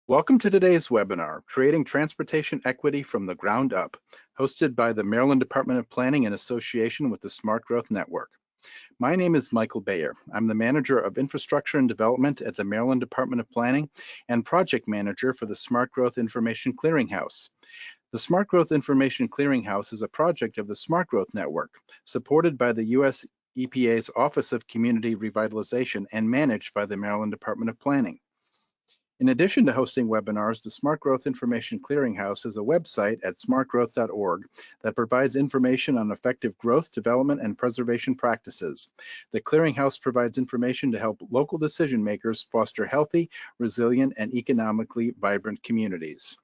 Welcome to today's webinar, Creating Transportation Equity from the Ground Up, hosted by the Maryland Department of Planning in association with the Smart Growth Network. My name is Michael Bayer. I'm the Manager of Infrastructure and Development at the Maryland Department of Planning and Project Manager for the Smart Growth Information Clearinghouse. The Smart Growth Information Clearinghouse is a project of the Smart Growth Network, supported by the U.S. EPA's Office of Community Revitalization and managed by the Maryland Department of Planning. In addition to hosting webinars, the Smart Growth Information Clearinghouse is a website at smartgrowth.org that provides information on effective growth, development, and preservation practices. The Clearinghouse provides information to help local decision makers foster healthy, resilient, and economically vibrant communities.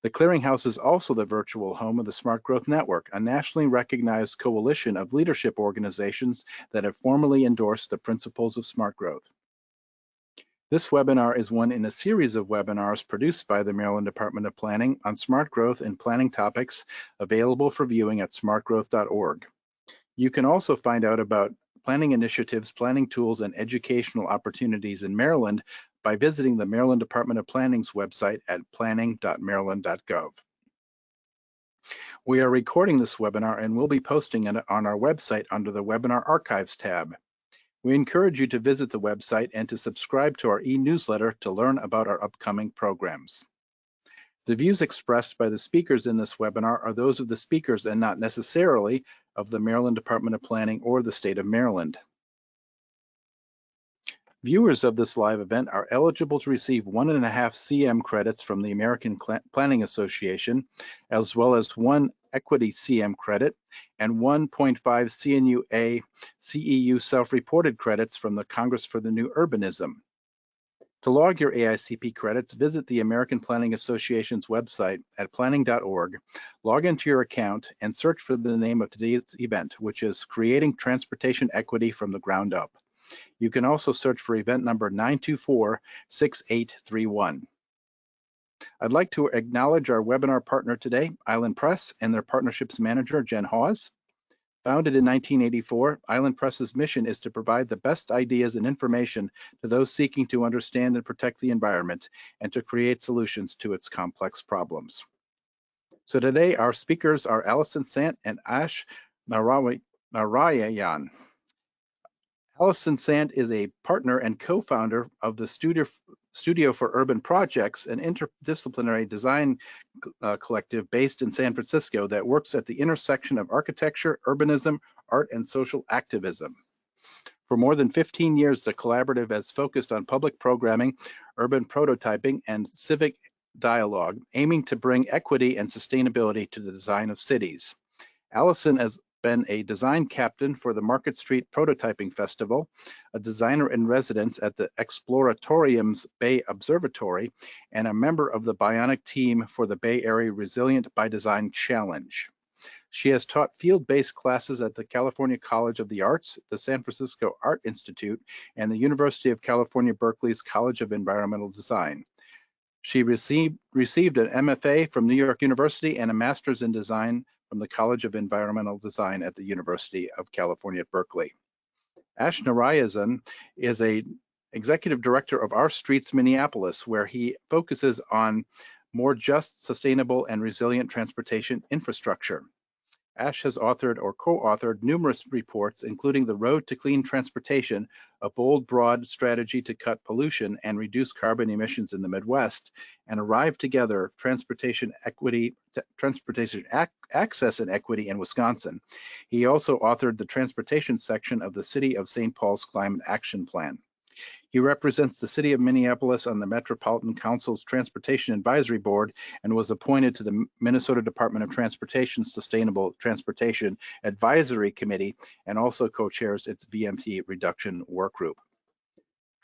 The Clearinghouse is also the virtual home of the Smart Growth Network, a nationally recognized coalition of leadership organizations that have formally endorsed the principles of smart growth. This webinar is one in a series of webinars produced by the Maryland Department of Planning on smart growth and planning topics available for viewing at smartgrowth.org. You can also find out about planning initiatives, planning tools, and educational opportunities in Maryland by visiting the Maryland Department of Planning's website at planning.maryland.gov. We are recording this webinar and will be posting it on our website under the Webinar Archives tab. We encourage you to visit the website and to subscribe to our e-newsletter to learn about our upcoming programs. The views expressed by the speakers in this webinar are those of the speakers and not necessarily of the Maryland Department of Planning or the state of Maryland. Viewers of this live event are eligible to receive 1.5 CM credits from the American Planning Association, as well as 1 Equity CM credit and 1.5 CNUA CEU self-reported credits from the Congress for the New Urbanism. To log your AICP credits, visit the American Planning Association's website at planning.org, log into your account, and search for the name of today's event, which is Creating Transportation Equity from the Ground Up. You can also search for event number 924-6831. I'd like to acknowledge our webinar partner today, Island Press, and their partnerships manager, Jen Hawes. Founded in 1984, Island Press's mission is to provide the best ideas and information to those seeking to understand and protect the environment and to create solutions to its complex problems. So today, our speakers are Alison Sant and Ash Narayanan. Alison Sant is a partner and co-founder of the Studio for Urban Projects, an interdisciplinary design collective based in San Francisco that works at the intersection of architecture, urbanism, art, and social activism. For more than 15 years, the collaborative has focused on public programming, urban prototyping, and civic dialogue, aiming to bring equity and sustainability to the design of cities. Alison has been a design captain for the Market Street Prototyping Festival, a designer in residence at the Exploratorium's Bay Observatory, and a member of the Bionic team for the Bay Area Resilient by Design Challenge. She has taught field-based classes at the California College of the Arts, the San Francisco Art Institute, and the University of California, Berkeley's College of Environmental Design. She received an MFA from New York University and a master's in design from the College of Environmental Design at the University of California at Berkeley. Ash Narayanan is an executive director of Our Streets Minneapolis, where he focuses on more just, sustainable, and resilient transportation infrastructure. Ash has authored or co-authored numerous reports, including The Road to Clean Transportation, a bold, broad strategy to cut pollution and reduce carbon emissions in the Midwest, and Arrive Together, Transportation Access and Equity in Wisconsin. He also authored the transportation section of the City of St. Paul's Climate Action Plan. He represents the City of Minneapolis on the Metropolitan Council's Transportation Advisory Board and was appointed to the Minnesota Department of Transportation's Sustainable Transportation Advisory Committee and also co-chairs its VMT reduction work group.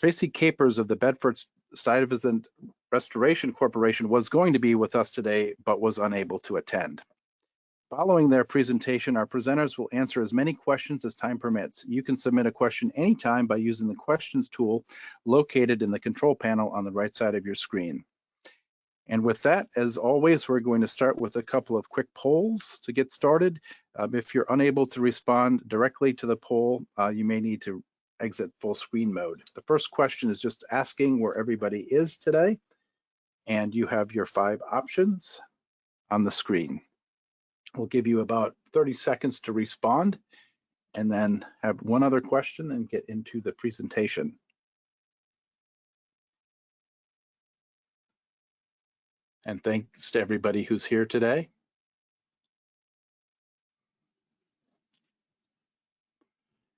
Tracy Capers of the Bedford-Stuyvesant Restoration Corporation was going to be with us today, but was unable to attend. Following their presentation, our presenters will answer as many questions as time permits. You can submit a question anytime by using the questions tool located in the control panel on the right side of your screen. And with that, as always, we're going to start with a couple of quick polls to get started. If you're unable to respond directly to the poll, you may need to exit full screen mode. The first question is just asking where everybody is today. And you have your 5 options on the screen. We'll give you about 30 seconds to respond and then have one other question and get into the presentation. And thanks to everybody who's here today.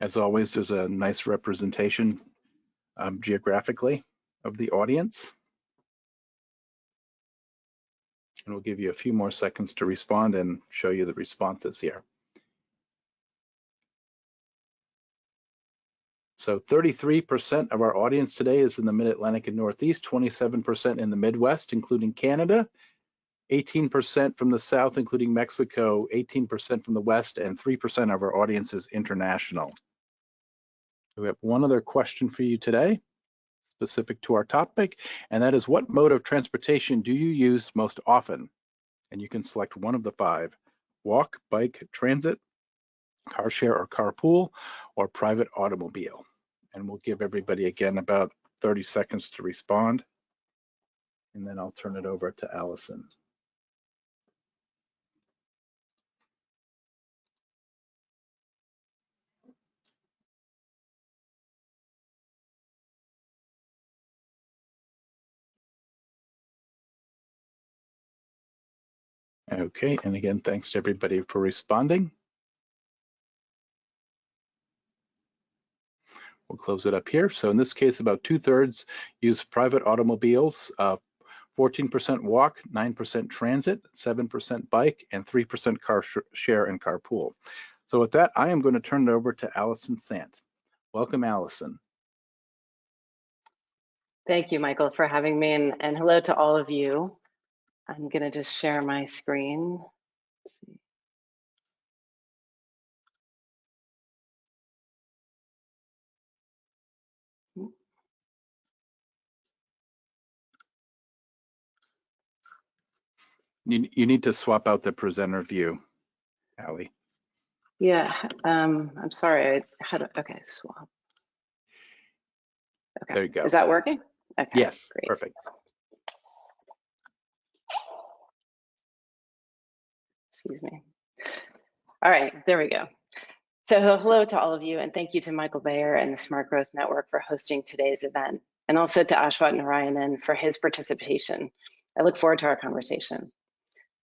As always, there's a nice representation geographically of the audience. And we'll give you a few more seconds to respond and show you the responses here. So 33% of our audience today is in the Mid-Atlantic and Northeast, 27% in the Midwest, including Canada, 18% from the South, including Mexico, 18% from the West, and 3% of our audience is international. We have one other question for you today, specific to our topic, and that is, what mode of transportation do you use most often? And you can select one of the 5: walk, bike, transit, car share or carpool, or private automobile. And we'll give everybody again about 30 seconds to respond, and then I'll turn it over to Alison. Okay, and again, thanks to everybody for responding. We'll close it up here. So in this case, about 2/3 use private automobiles, 14% walk, 9% transit, 7% bike, and 3% car share and carpool. So with that, I am going to turn it over to Alison Sant. Welcome, Alison. Thank you, Michael, for having me, and hello to all of you. I'm going to just share my screen. You need to swap out the presenter view, Allie. Yeah, I'm sorry. Okay, swap. Okay, there you go. Is that working? Okay, yes, great. Perfect. Excuse me. All right, there we go. So hello to all of you, and thank you to Michael Bayer and the Smart Growth Network for hosting today's event, and also to Ashwat Narayanan for his participation. I look forward to our conversation.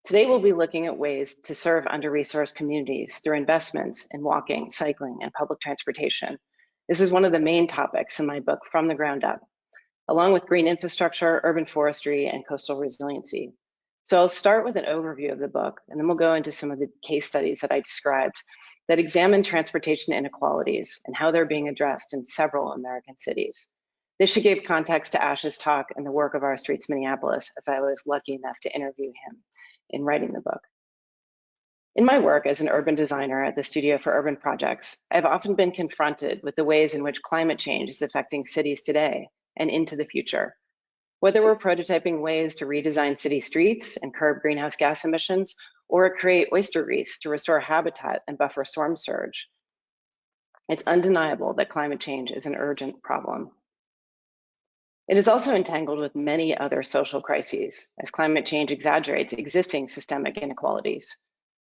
Today, we'll be looking at ways to serve under-resourced communities through investments in walking, cycling, and public transportation. This is one of the main topics in my book, From the Ground Up, along with green infrastructure, urban forestry, and coastal resiliency. So I'll start with an overview of the book, and then we'll go into some of the case studies that I described that examine transportation inequalities and how they're being addressed in several American cities. This should give context to Ash's talk and the work of Our Streets Minneapolis, as I was lucky enough to interview him in writing the book. In my work as an urban designer at the Studio for Urban Projects, I've often been confronted with the ways in which climate change is affecting cities today and into the future. Whether we're prototyping ways to redesign city streets and curb greenhouse gas emissions, or create oyster reefs to restore habitat and buffer storm surge, it's undeniable that climate change is an urgent problem. It is also entangled with many other social crises, as climate change exaggerates existing systemic inequalities.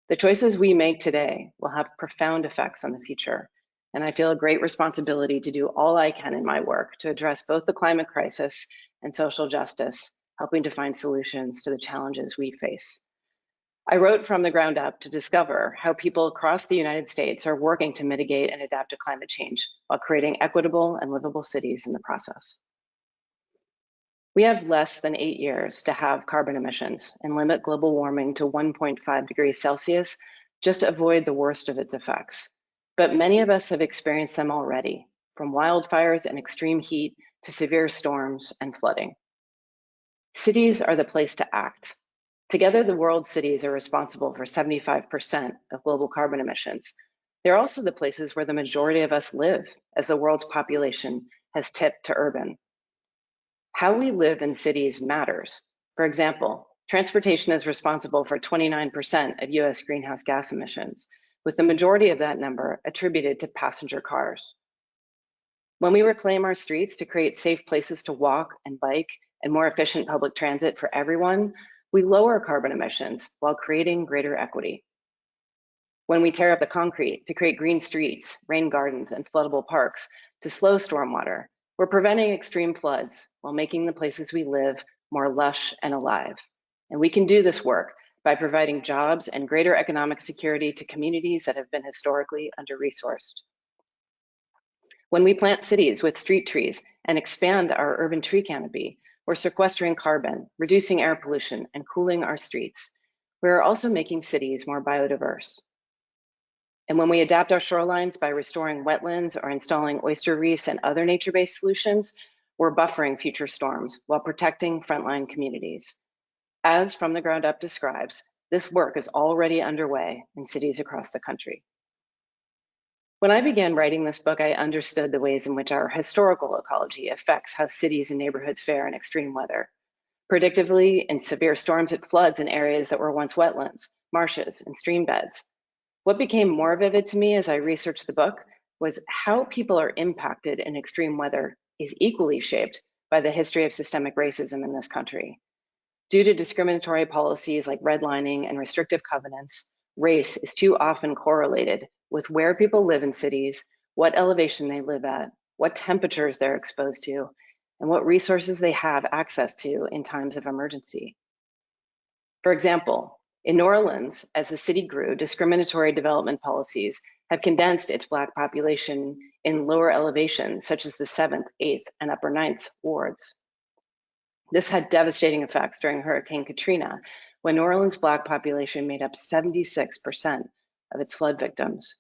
The choices we make today will have profound effects on the future, and I feel a great responsibility to do all I can in my work to address both the climate crisis and social justice, helping to find solutions to the challenges we face. I wrote From the Ground Up to discover how people across the United States are working to mitigate and adapt to climate change while creating equitable and livable cities in the process. We have less than 8 years to halve carbon emissions and limit global warming to 1.5 degrees Celsius just to avoid the worst of its effects. But many of us have experienced them already, from wildfires and extreme heat to severe storms and flooding. Cities are the place to act. Together, the world's cities are responsible for 75% of global carbon emissions. They're also the places where the majority of us live, as the world's population has tipped to urban. How we live in cities matters. For example, transportation is responsible for 29% of US greenhouse gas emissions, with the majority of that number attributed to passenger cars. When we reclaim our streets to create safe places to walk and bike, and more efficient public transit for everyone, we lower carbon emissions while creating greater equity. When we tear up the concrete to create green streets, rain gardens, and floodable parks to slow stormwater, we're preventing extreme floods while making the places we live more lush and alive. And we can do this work by providing jobs and greater economic security to communities that have been historically under-resourced. When we plant cities with street trees and expand our urban tree canopy, we're sequestering carbon, reducing air pollution, and cooling our streets. We're also making cities more biodiverse. And when we adapt our shorelines by restoring wetlands or installing oyster reefs and other nature-based solutions, we're buffering future storms while protecting frontline communities. As From the Ground Up describes, this work is already underway in cities across the country. When I began writing this book, I understood the ways in which our historical ecology affects how cities and neighborhoods fare in extreme weather. Predictably, in severe storms, it floods in areas that were once wetlands, marshes, and stream beds. What became more vivid to me as I researched the book was how people are impacted in extreme weather is equally shaped by the history of systemic racism in this country. Due to discriminatory policies like redlining and restrictive covenants, race is too often correlated with where people live in cities, what elevation they live at, what temperatures they're exposed to, and what resources they have access to in times of emergency. For example, in New Orleans, as the city grew, discriminatory development policies have condensed its Black population in lower elevations, such as the 7th, 8th, and upper 9th wards. This had devastating effects during Hurricane Katrina, when New Orleans' Black population made up 76% of its flood victims.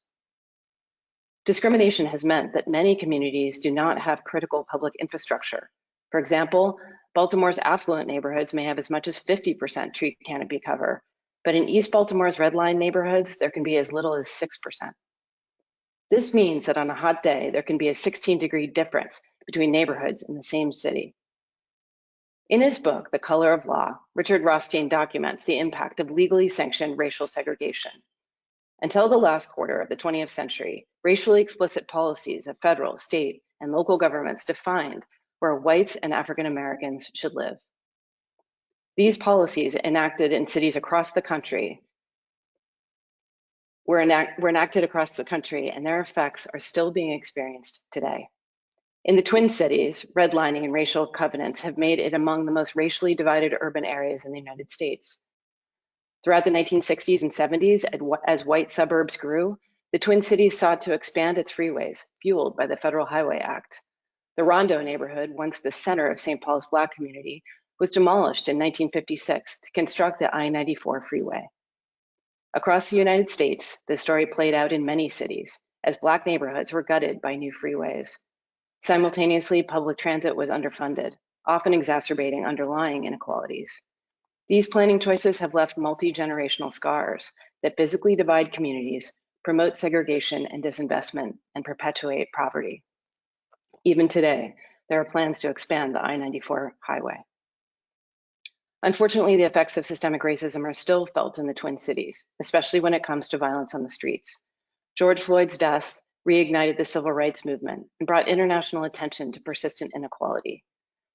Discrimination has meant that many communities do not have critical public infrastructure. For example, Baltimore's affluent neighborhoods may have as much as 50% tree canopy cover, but in East Baltimore's red line neighborhoods, there can be as little as 6%. This means that on a hot day, there can be a 16-degree difference between neighborhoods in the same city. In his book, The Color of Law, Richard Rothstein documents the impact of legally sanctioned racial segregation. Until the last quarter of the 20th century, racially explicit policies of federal, state, and local governments defined where whites and African Americans should live. These policies enacted in cities across the country were enacted across the country, and their effects are still being experienced today. In the Twin Cities, redlining and racial covenants have made it among the most racially divided urban areas in the United States. Throughout the 1960s and 70s, as white suburbs grew, the Twin Cities sought to expand its freeways, fueled by the Federal Highway Act. The Rondo neighborhood, once the center of St. Paul's Black community, was demolished in 1956 to construct the I-94 freeway. Across the United States, this story played out in many cities, as Black neighborhoods were gutted by new freeways. Simultaneously, public transit was underfunded, often exacerbating underlying inequalities. These planning choices have left multi-generational scars that physically divide communities, promote segregation and disinvestment, and perpetuate poverty. Even today, there are plans to expand the I-94 highway. Unfortunately, the effects of systemic racism are still felt in the Twin Cities, especially when it comes to violence on the streets. George Floyd's death reignited the civil rights movement and brought international attention to persistent inequality.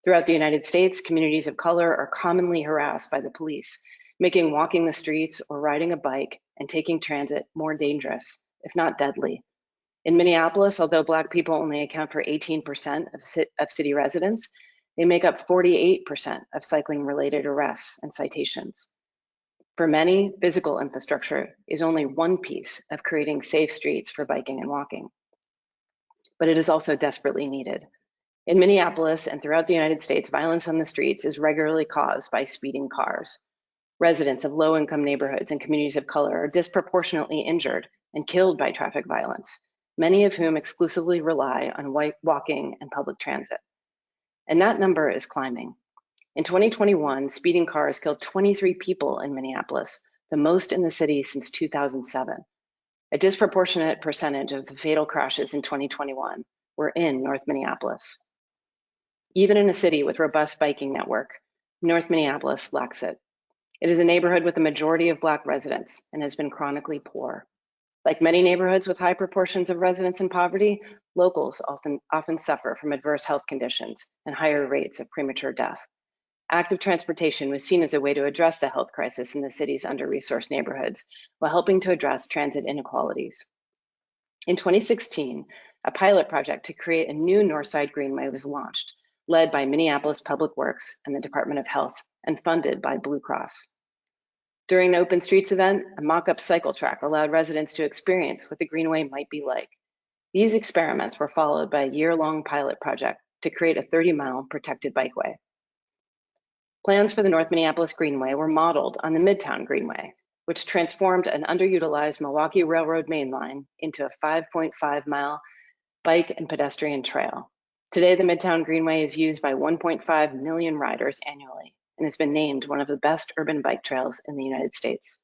Throughout the United States, communities of color are commonly harassed by the police, making walking the streets or riding a bike and taking transit more dangerous, if not deadly. In Minneapolis, although Black people only account for 18% of city residents, they make up 48% of cycling-related arrests and citations. For many, physical infrastructure is only one piece of creating safe streets for biking and walking, but it is also desperately needed. In Minneapolis and throughout the United States, violence on the streets is regularly caused by speeding cars. Residents of low-income neighborhoods and communities of color are disproportionately injured and killed by traffic violence, many of whom exclusively rely on walking and public transit. And that number is climbing. In 2021, speeding cars killed 23 people in Minneapolis, the most in the city since 2007. A disproportionate percentage of the fatal crashes in 2021 were in North Minneapolis. Even in a city with robust biking network, North Minneapolis lacks it. It is a neighborhood with a majority of Black residents and has been chronically poor. Like many neighborhoods with high proportions of residents in poverty, locals often suffer from adverse health conditions and higher rates of premature death. Active transportation was seen as a way to address the health crisis in the city's under-resourced neighborhoods while helping to address transit inequalities. In 2016, a pilot project to create a new Northside Greenway was launched, led by Minneapolis Public Works and the Department of Health and funded by Blue Cross. During an open streets event, a mock-up cycle track allowed residents to experience what the Greenway might be like. These experiments were followed by a year-long pilot project to create a 30-mile protected bikeway. Plans for the North Minneapolis Greenway were modeled on the Midtown Greenway, which transformed an underutilized Milwaukee Railroad main line into a 5.5-mile bike and pedestrian trail. Today, the Midtown Greenway is used by 1.5 million riders annually and has been named one of the best urban bike trails in the United States.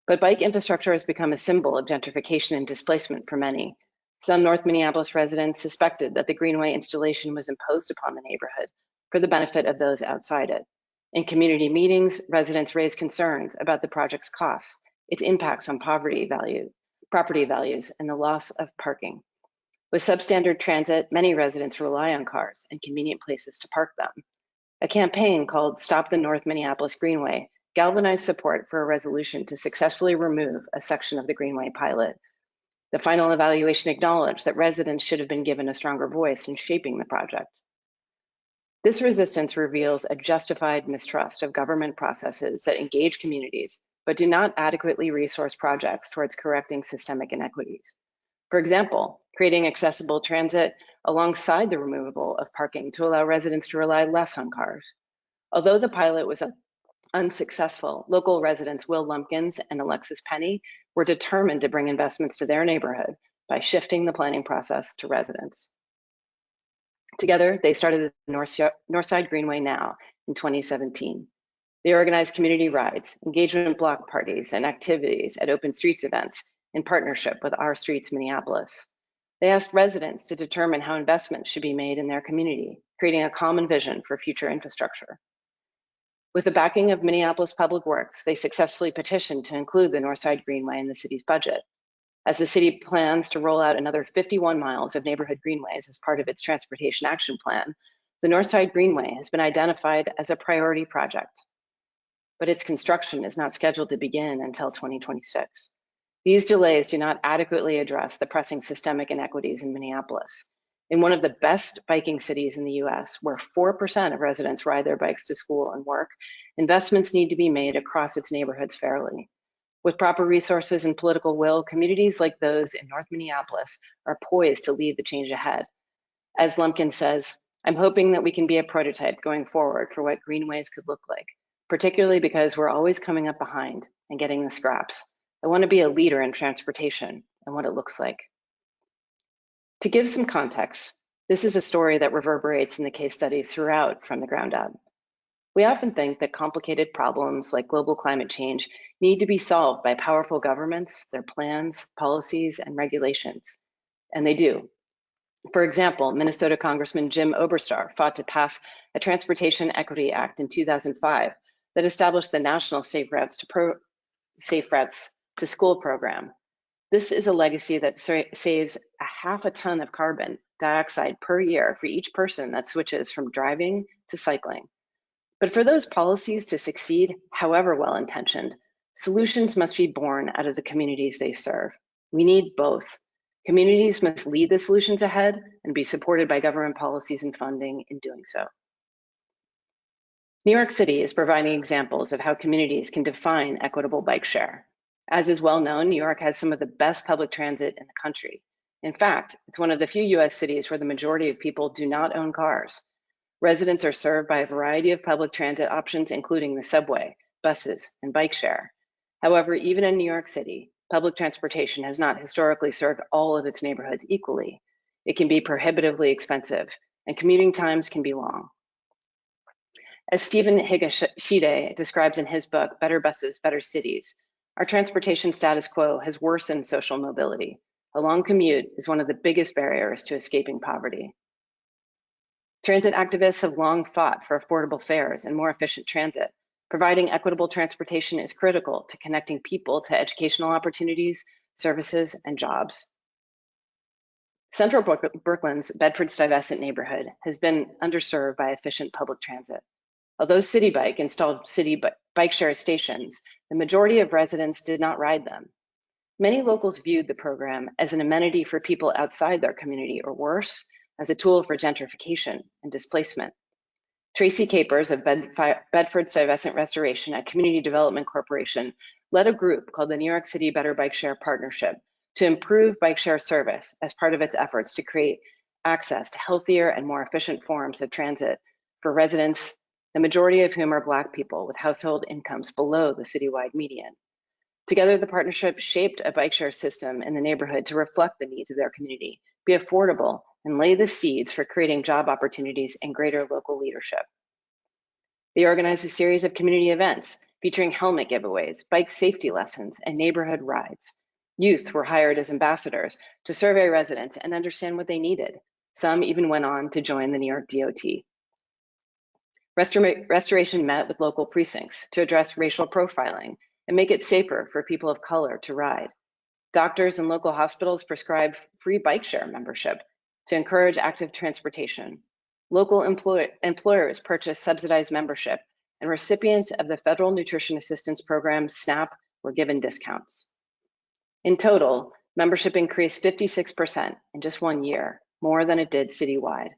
But bike infrastructure has become a symbol of gentrification and displacement for many. Some North Minneapolis residents suspected that the Greenway installation was imposed upon the neighborhood for the benefit of those outside it. In community meetings, residents raised concerns about the project's costs, its impacts on property values, and the loss of parking. With substandard transit, many residents rely on cars and convenient places to park them. A campaign called Stop the North Minneapolis Greenway galvanized support for a resolution to successfully remove a section of the Greenway pilot. The final evaluation acknowledged that residents should have been given a stronger voice in shaping the project. This resistance reveals a justified mistrust of government processes that engage communities, but do not adequately resource projects towards correcting systemic inequities. For example, creating accessible transit alongside the removal of parking to allow residents to rely less on cars. Although the pilot was unsuccessful, local residents Will Lumpkins and Alexis Penny were determined to bring investments to their neighborhood by shifting the planning process to residents. Together, they started the Northside Greenway Now in 2017. They organized community rides, engagement block parties, and activities at open streets events in partnership with Our Streets Minneapolis. They asked residents to determine how investments should be made in their community, creating a common vision for future infrastructure. With the backing of Minneapolis Public Works, they successfully petitioned to include the Northside Greenway in the city's budget. As the city plans to roll out another 51 miles of neighborhood greenways as part of its transportation action plan, the Northside Greenway has been identified as a priority project, but its construction is not scheduled to begin until 2026. These delays do not adequately address the pressing systemic inequities in Minneapolis. In one of the best biking cities in the US, where 4% of residents ride their bikes to school and work, investments need to be made across its neighborhoods fairly. With proper resources and political will, communities like those in North Minneapolis are poised to lead the change ahead. As Lumpkin says, I'm hoping that we can be a prototype going forward for what greenways could look like, particularly because we're always coming up behind and getting the scraps. I want to be a leader in transportation and what it looks like. To give some context, this is a story that reverberates in the case studies throughout from the ground up. We often think that complicated problems like global climate change need to be solved by powerful governments, their plans, policies, and regulations, and they do. For example, Minnesota Congressman Jim Oberstar fought to pass a Transportation Equity Act in 2005 that established the National Safe Routes to School program. This is a legacy that saves a half a ton of carbon dioxide per year for each person that switches from driving to cycling. But for those policies to succeed, however well-intentioned, solutions must be born out of the communities they serve. We need both. Communities must lead the solutions ahead and be supported by government policies and funding in doing so. New York City is providing examples of how communities can define equitable bike share. As is well known, New York has some of the best public transit in the country. In fact, it's one of the few US cities where the majority of people do not own cars. Residents are served by a variety of public transit options, including the subway, buses, and bike share. However, even in New York City, public transportation has not historically served all of its neighborhoods equally. It can be prohibitively expensive, and commuting times can be long. As Stephen Higashide describes in his book, Better Buses, Better Cities, our transportation status quo has worsened social mobility. A long commute is one of the biggest barriers to escaping poverty. Transit activists have long fought for affordable fares and more efficient transit. Providing equitable transportation is critical to connecting people to educational opportunities, services, and jobs. Central Brooklyn's Bedford-Stuyvesant neighborhood has been underserved by efficient public transit. Although City Bike installed city bike share stations, the majority of residents did not ride them. Many locals viewed the program as an amenity for people outside their community, or worse, as a tool for gentrification and displacement. Tracy Capers of Bedford Stuyvesant Restoration at Community Development Corporation led a group called the New York City Better Bike Share Partnership to improve bike share service as part of its efforts to create access to healthier and more efficient forms of transit for residents, the majority of whom are Black people with household incomes below the citywide median. Together, the partnership shaped a bike share system in the neighborhood to reflect the needs of their community, be affordable, and lay the seeds for creating job opportunities and greater local leadership. They organized a series of community events featuring helmet giveaways, bike safety lessons, and neighborhood rides. Youth were hired as ambassadors to survey residents and understand what they needed. Some even went on to join the New York DOT. Restoration met with local precincts to address racial profiling and make it safer for people of color to ride. Doctors and local hospitals prescribed free bike share membership to encourage active transportation. Local employers purchased subsidized membership, and recipients of the Federal Nutrition Assistance Program, SNAP, were given discounts. In total, membership increased 56% in just 1 year, more than it did citywide.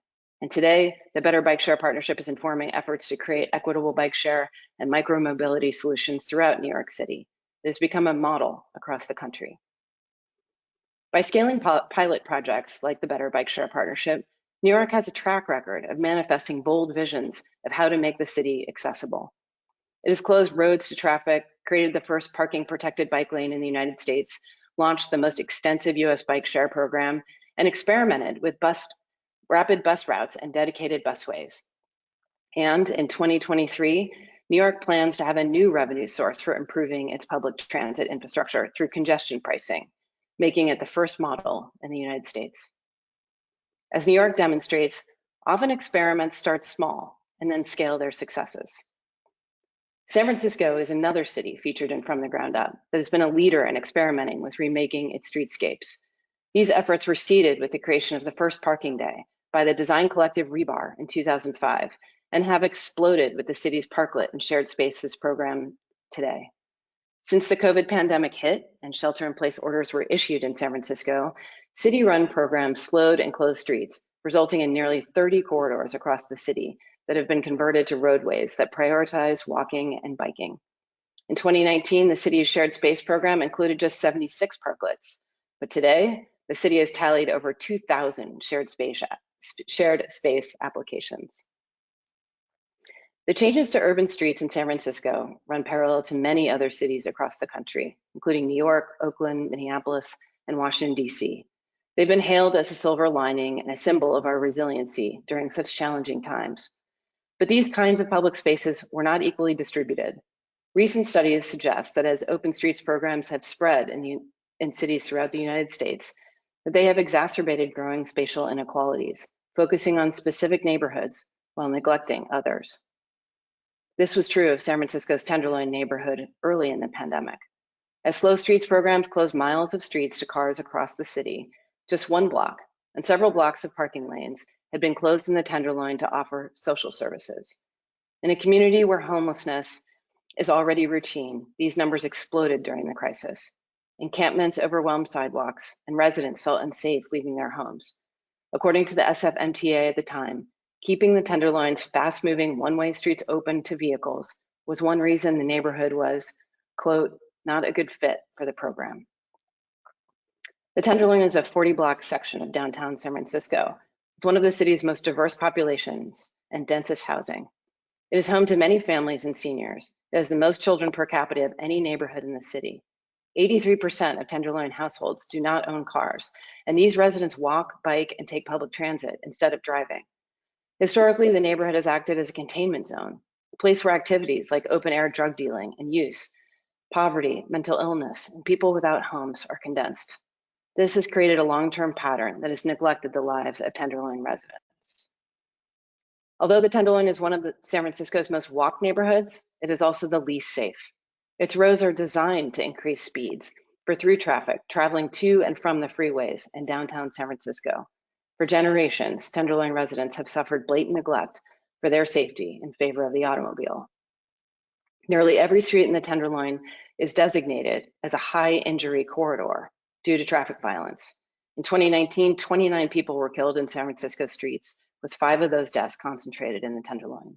And today, the Better Bike Share Partnership is informing efforts to create equitable bike share and micro-mobility solutions throughout New York City. It has become a model across the country. By scaling pilot projects like the Better Bike Share Partnership, New York has a track record of manifesting bold visions of how to make the city accessible. It has closed roads to traffic, created the first parking protected bike lane in the United States, launched the most extensive US bike share program, and experimented with rapid bus routes and dedicated busways. And in 2023, New York plans to have a new revenue source for improving its public transit infrastructure through congestion pricing, making it the first model in the United States. As New York demonstrates, often experiments start small and then scale their successes. San Francisco is another city featured in From the Ground Up that has been a leader in experimenting with remaking its streetscapes. These efforts were seeded with the creation of the first parking day by the design collective Rebar in 2005 and have exploded with the city's parklet and shared spaces program today. Since the COVID pandemic hit and shelter-in-place orders were issued in San Francisco, city-run programs slowed and closed streets, resulting in nearly 30 corridors across the city that have been converted to roadways that prioritize walking and biking. In 2019, the city's shared space program included just 76 parklets, but today, the city has tallied over 2,000 shared space applications. The changes to urban streets in San Francisco run parallel to many other cities across the country, including New York, Oakland, Minneapolis, and Washington, D.C. They've been hailed as a silver lining and a symbol of our resiliency during such challenging times. But these kinds of public spaces were not equally distributed. Recent studies suggest that as open streets programs have spread in cities throughout the United States, that they have exacerbated growing spatial inequalities, focusing on specific neighborhoods while neglecting others. This was true of San Francisco's Tenderloin neighborhood early in the pandemic. As Slow Streets programs closed miles of streets to cars across the city, just one block and several blocks of parking lanes had been closed in the Tenderloin to offer social services. In a community where homelessness is already routine, these numbers exploded during the crisis. Encampments overwhelmed sidewalks, and residents felt unsafe leaving their homes. According to the SFMTA at the time, keeping the Tenderloin's fast-moving one-way streets open to vehicles was one reason the neighborhood was, quote, not a good fit for the program. The Tenderloin is a 40-block section of downtown San Francisco. It's one of the city's most diverse populations and densest housing. It is home to many families and seniors. It has the most children per capita of any neighborhood in the city. 83% of Tenderloin households do not own cars, and these residents walk, bike, and take public transit instead of driving. Historically, the neighborhood has acted as a containment zone, a place where activities like open-air drug dealing and use, poverty, mental illness, and people without homes are condensed. This has created a long-term pattern that has neglected the lives of Tenderloin residents. Although the Tenderloin is one of San Francisco's most walked neighborhoods, it is also the least safe. Its roads are designed to increase speeds for through traffic traveling to and from the freeways in downtown San Francisco. For generations, Tenderloin residents have suffered blatant neglect for their safety in favor of the automobile. Nearly every street in the Tenderloin is designated as a high injury corridor due to traffic violence. In 2019, 29 people were killed in San Francisco streets, with 5 of those deaths concentrated in the Tenderloin.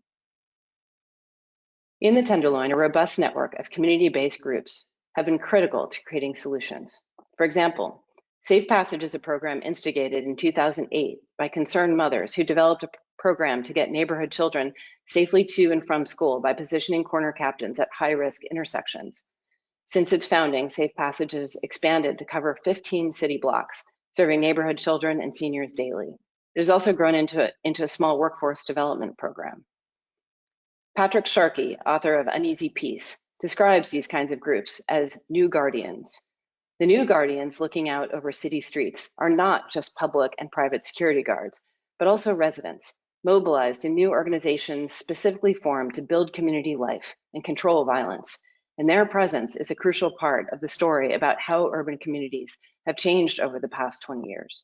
In the Tenderloin, a robust network of community-based groups have been critical to creating solutions. For example, Safe Passage is a program instigated in 2008 by concerned mothers who developed a program to get neighborhood children safely to and from school by positioning corner captains at high-risk intersections. Since its founding, Safe Passage has expanded to cover 15 city blocks, serving neighborhood children and seniors daily. It has also grown into a small workforce development program. Patrick Sharkey, author of Uneasy Peace, describes these kinds of groups as new guardians. The new guardians looking out over city streets are not just public and private security guards, but also residents, mobilized in new organizations specifically formed to build community life and control violence. And their presence is a crucial part of the story about how urban communities have changed over the past 20 years.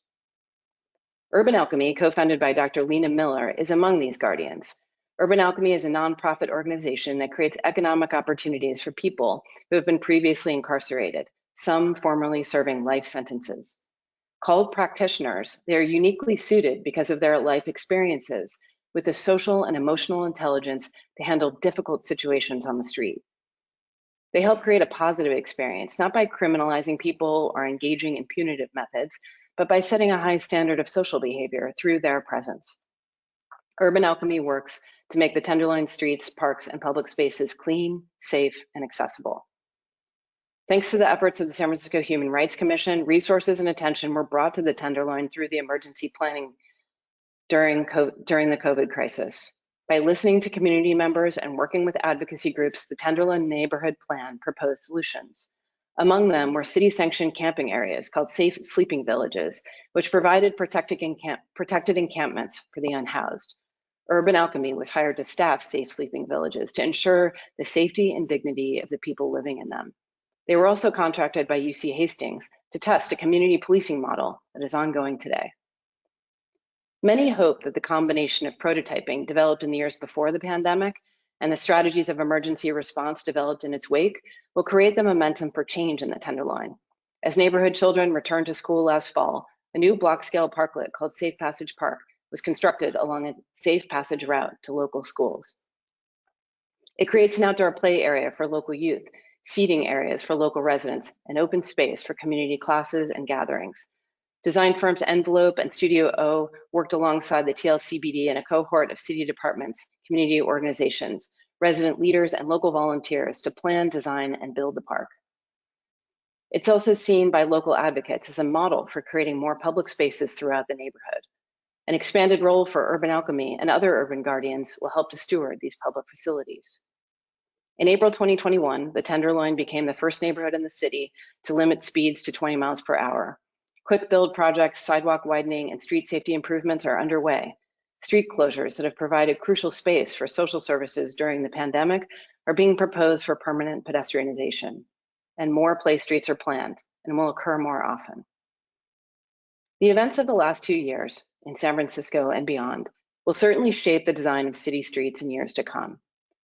Urban Alchemy, co-founded by Dr. Lena Miller, is among these guardians. Urban Alchemy is a nonprofit organization that creates economic opportunities for people who have been previously incarcerated, some formerly serving life sentences. Called practitioners, they are uniquely suited because of their life experiences with the social and emotional intelligence to handle difficult situations on the street. They help create a positive experience, not by criminalizing people or engaging in punitive methods, but by setting a high standard of social behavior through their presence. Urban Alchemy works to make the Tenderloin streets, parks, and public spaces clean, safe, and accessible. Thanks to the efforts of the San Francisco Human Rights Commission, resources and attention were brought to the Tenderloin through the emergency planning during the COVID crisis. By listening to community members and working with advocacy groups, the Tenderloin Neighborhood Plan proposed solutions. Among them were city-sanctioned camping areas called safe sleeping villages, which provided protected encampments for the unhoused. Urban Alchemy was hired to staff safe sleeping villages to ensure the safety and dignity of the people living in them. They were also contracted by UC Hastings to test a community policing model that is ongoing today. Many hope that the combination of prototyping developed in the years before the pandemic and the strategies of emergency response developed in its wake will create the momentum for change in the Tenderloin. As neighborhood children returned to school last fall, a new block-scale parklet called Safe Passage Park was constructed along a safe passage route to local schools. It creates an outdoor play area for local youth, seating areas for local residents, and open space for community classes and gatherings. Design firms Envelope and Studio O worked alongside the TLCBD and a cohort of city departments, community organizations, resident leaders, and local volunteers to plan, design, and build the park. It's also seen by local advocates as a model for creating more public spaces throughout the neighborhood. An expanded role for Urban Alchemy and other urban guardians will help to steward these public facilities. In April 2021, the Tenderloin became the first neighborhood in the city to limit speeds to 20 miles per hour. Quick build projects, sidewalk widening, and street safety improvements are underway. Street closures that have provided crucial space for social services during the pandemic are being proposed for permanent pedestrianization. And more play streets are planned and will occur more often. The events of the last 2 years in San Francisco and beyond will certainly shape the design of city streets in years to come.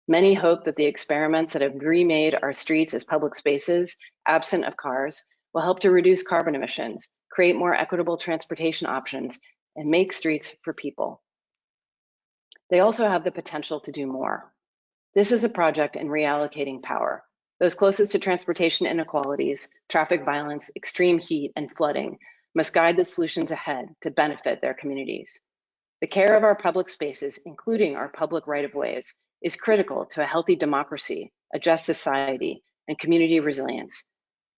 Many hope that the experiments that have remade our streets as public spaces, absent of cars, will help to reduce carbon emissions, create more equitable transportation options, and make streets for people. They also have the potential to do more. This is a project in reallocating power. Those closest to transportation inequalities, traffic violence, extreme heat, and flooding must guide the solutions ahead to benefit their communities. The care of our public spaces, including our public right-of-ways, is critical to a healthy democracy, a just society, and community resilience.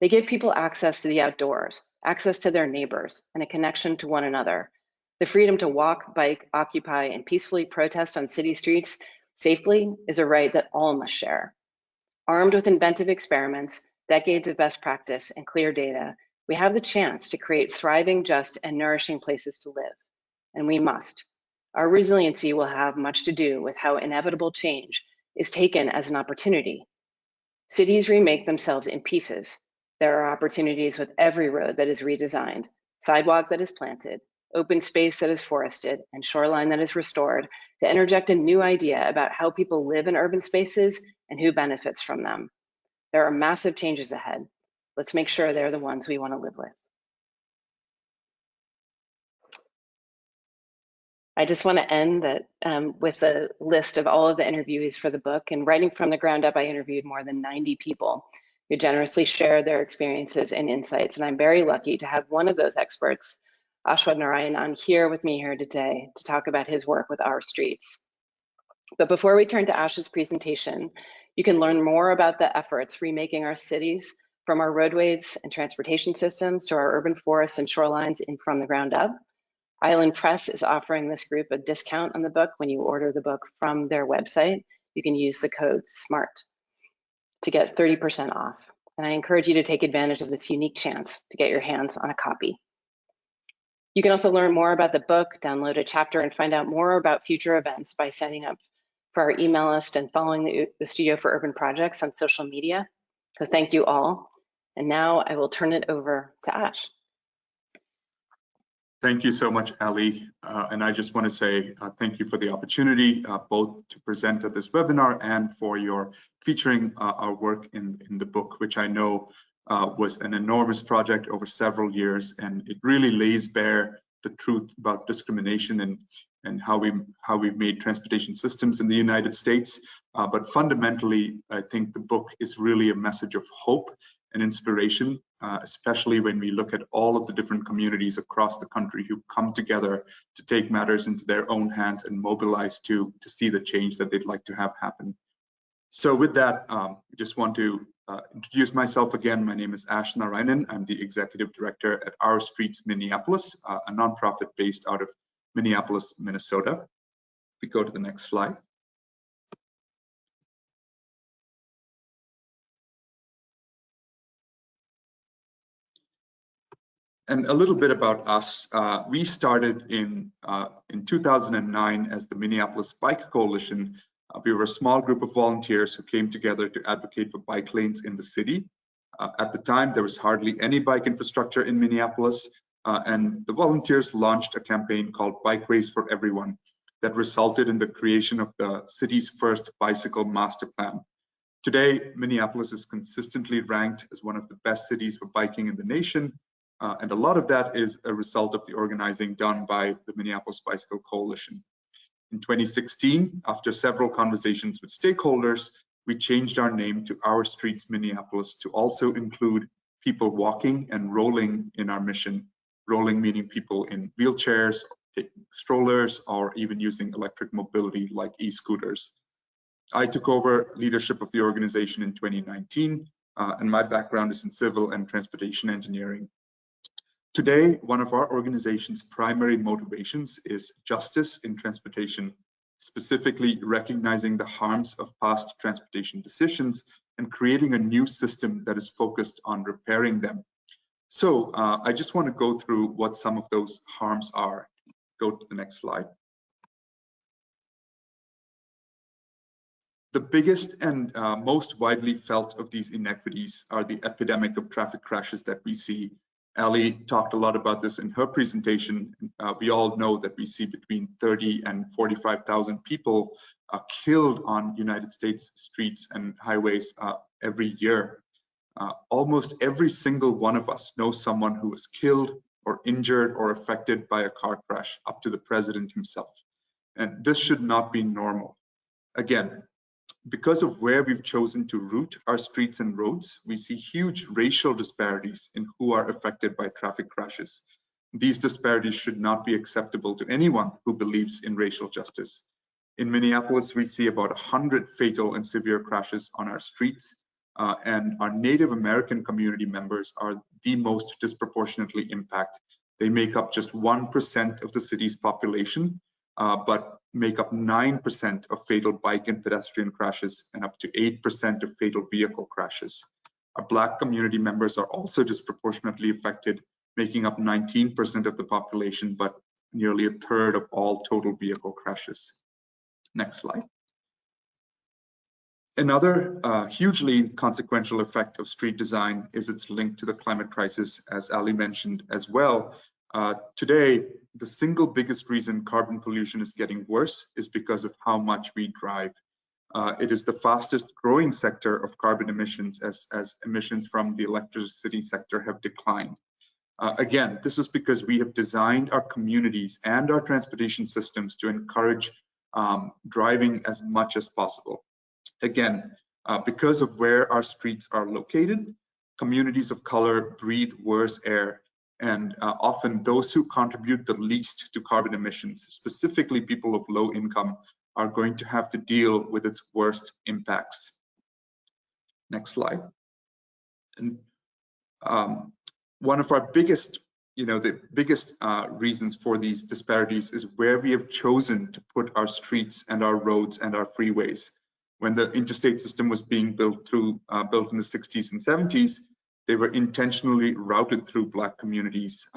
They give people access to the outdoors, access to their neighbors, and a connection to one another. The freedom to walk, bike, occupy, and peacefully protest on city streets safely is a right that all must share. Armed with inventive experiments, decades of best practice, and clear data, we have the chance to create thriving, just, and nourishing places to live, and we must. Our resiliency will have much to do with how inevitable change is taken as an opportunity. Cities remake themselves in pieces. There are opportunities with every road that is redesigned, sidewalk that is planted, open space that is forested, and shoreline that is restored to interject a new idea about how people live in urban spaces and who benefits from them. There are massive changes ahead. Let's make sure they're the ones we want to live with. I just want to end with a list of all of the interviewees for the book. And writing from the ground up, I interviewed more than 90 people who generously shared their experiences and insights. And I'm very lucky to have one of those experts, Ashwat Narayanan, here with me here today to talk about his work with Our Streets. But before we turn to Ash's presentation, you can learn more about the efforts remaking our cities, from our roadways and transportation systems to our urban forests and shorelines in From the Ground Up. Island Press is offering this group a discount on the book when you order the book from their website. You can use the code SMART to get 30% off. And I encourage you to take advantage of this unique chance to get your hands on a copy. You can also learn more about the book, download a chapter, and find out more about future events by signing up for our email list and following the Studio for Urban Projects on social media. So thank you all. And now I will turn it over to Ash. Thank you so much, Ali. And I just want to say thank you for the opportunity, both to present at this webinar and for your featuring our work in the book, which I know was an enormous project over several years. And it really lays bare the truth about discrimination and how we've made transportation systems in the United States. But fundamentally, I think the book is really a message of hope and inspiration, especially when we look at all of the different communities across the country who come together to take matters into their own hands and mobilize to see the change that they'd like to have happen. So with that, I just want to introduce myself again. My name is Ash Narayanan. I'm the Executive Director at Our Streets Minneapolis, a nonprofit based out of Minneapolis, Minnesota. If we go to the next slide. And a little bit about us. We started in 2009 as the Minneapolis Bike Coalition. We were a small group of volunteers who came together to advocate for bike lanes in the city. At the time, there was hardly any bike infrastructure in Minneapolis, and the volunteers launched a campaign called Bikeways for Everyone that resulted in the creation of the city's first bicycle master plan. Today, Minneapolis is consistently ranked as one of the best cities for biking in the nation. And a lot of that is a result of the organizing done by the Minneapolis Bicycle Coalition. In 2016, after several conversations with stakeholders, we changed our name to Our Streets Minneapolis to also include people walking and rolling in our mission. Rolling meaning people in wheelchairs, taking strollers, or even using electric mobility like e-scooters. I took over leadership of the organization in 2019, and my background is in civil and transportation engineering. Today, one of our organization's primary motivations is justice in transportation, specifically recognizing the harms of past transportation decisions and creating a new system that is focused on repairing them. So I just want to go through what some of those harms are. Go to the next slide. The biggest and most widely felt of these inequities are the epidemic of traffic crashes that we see. Ali talked a lot about this in her presentation. We all know that we see between 30 and 45,000 people killed on United States streets and highways every year. Almost every single one of us knows someone who was killed or injured or affected by a car crash, up to the president himself. And this should not be normal. Again, because of where we've chosen to route our streets and roads, we see huge racial disparities in who are affected by traffic crashes. These disparities should not be acceptable to anyone who believes in racial justice. In Minneapolis, we see about 100 fatal and severe crashes on our streets, and our Native American community members are the most disproportionately impacted. They make up just 1% of the city's population, but make up 9% of fatal bike and pedestrian crashes and up to 8% of fatal vehicle crashes. Our Black community members are also disproportionately affected, making up 19% of the population, but nearly a third of all total vehicle crashes. Next slide. Another hugely consequential effect of street design is its link to the climate crisis, as Ali mentioned as well. Today, the single biggest reason carbon pollution is getting worse is because of how much we drive. It is the fastest growing sector of carbon emissions as emissions from the electricity sector have declined. Again, this is because we have designed our communities and our transportation systems to encourage driving as much as possible. Again, because of where our streets are located, communities of color breathe worse air, and often those who contribute the least to carbon emissions, specifically people of low income, are going to have to deal with its worst impacts. Next slide. And one of our biggest, the biggest reasons for these disparities is where we have chosen to put our streets and our roads and our freeways. When the interstate system was being built in the 60s and 70s, they were intentionally routed through Black communities.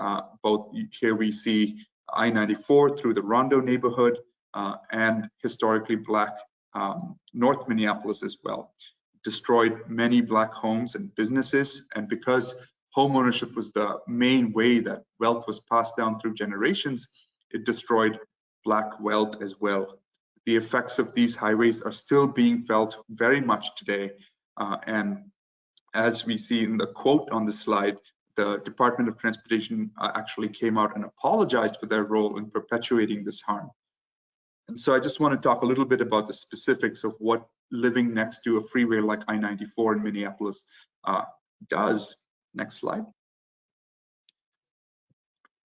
Both here we see I-94 through the Rondo neighborhood and historically Black North Minneapolis as well. Destroyed many Black homes and businesses, and because home ownership was the main way that wealth was passed down through generations, it destroyed Black wealth as well. The effects of these highways are still being felt very much today, and as we see in the quote on the slide, the Department of Transportation actually came out and apologized for their role in perpetuating this harm. And so I just want to talk a little bit about the specifics of what living next to a freeway like I-94 in Minneapolis does. Next slide.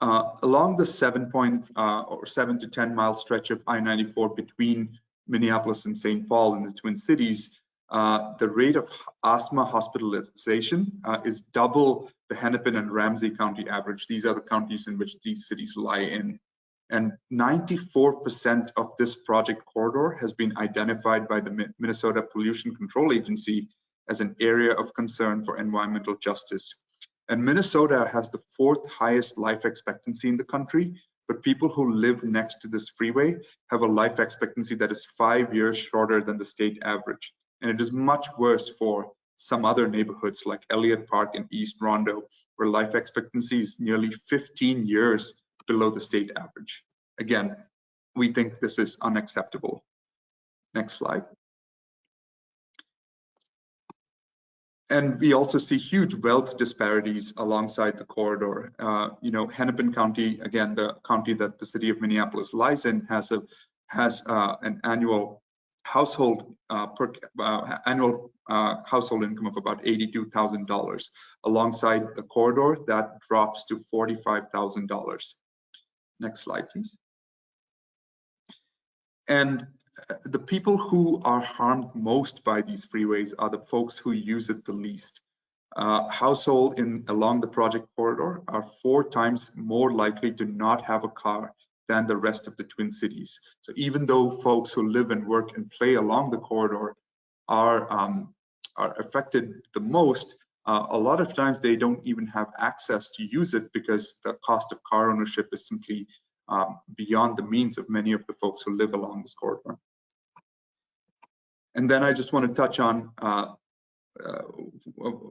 Along the 7 to 10 mile stretch of I-94 between Minneapolis and St. Paul in the Twin Cities, the rate of asthma hospitalization is double the Hennepin and Ramsey County average. These are the counties in which these cities lie in. And 94% of this project corridor has been identified by the Minnesota Pollution Control Agency as an area of concern for environmental justice. And Minnesota has the 4th highest life expectancy in the country, but people who live next to this freeway have a life expectancy that is 5 years shorter than the state average. And it is much worse for some other neighborhoods like Elliott Park and East Rondo, where life expectancy is nearly 15 years below the state average. Again, we think this is unacceptable. Next slide. And we also see huge wealth disparities alongside the corridor. Hennepin County, again, the county that the city of Minneapolis lies in, has an annual household household income of about $82,000. Alongside the corridor, that drops to $45,000. Next slide, please. And the people who are harmed most by these freeways are the folks who use it the least. Households along the project corridor are 4 times more likely to not have a car than the rest of the Twin Cities. So even though folks who live and work and play along the corridor are affected the most, a lot of times they don't even have access to use it because the cost of car ownership is simply beyond the means of many of the folks who live along this corridor. And then I just want to touch on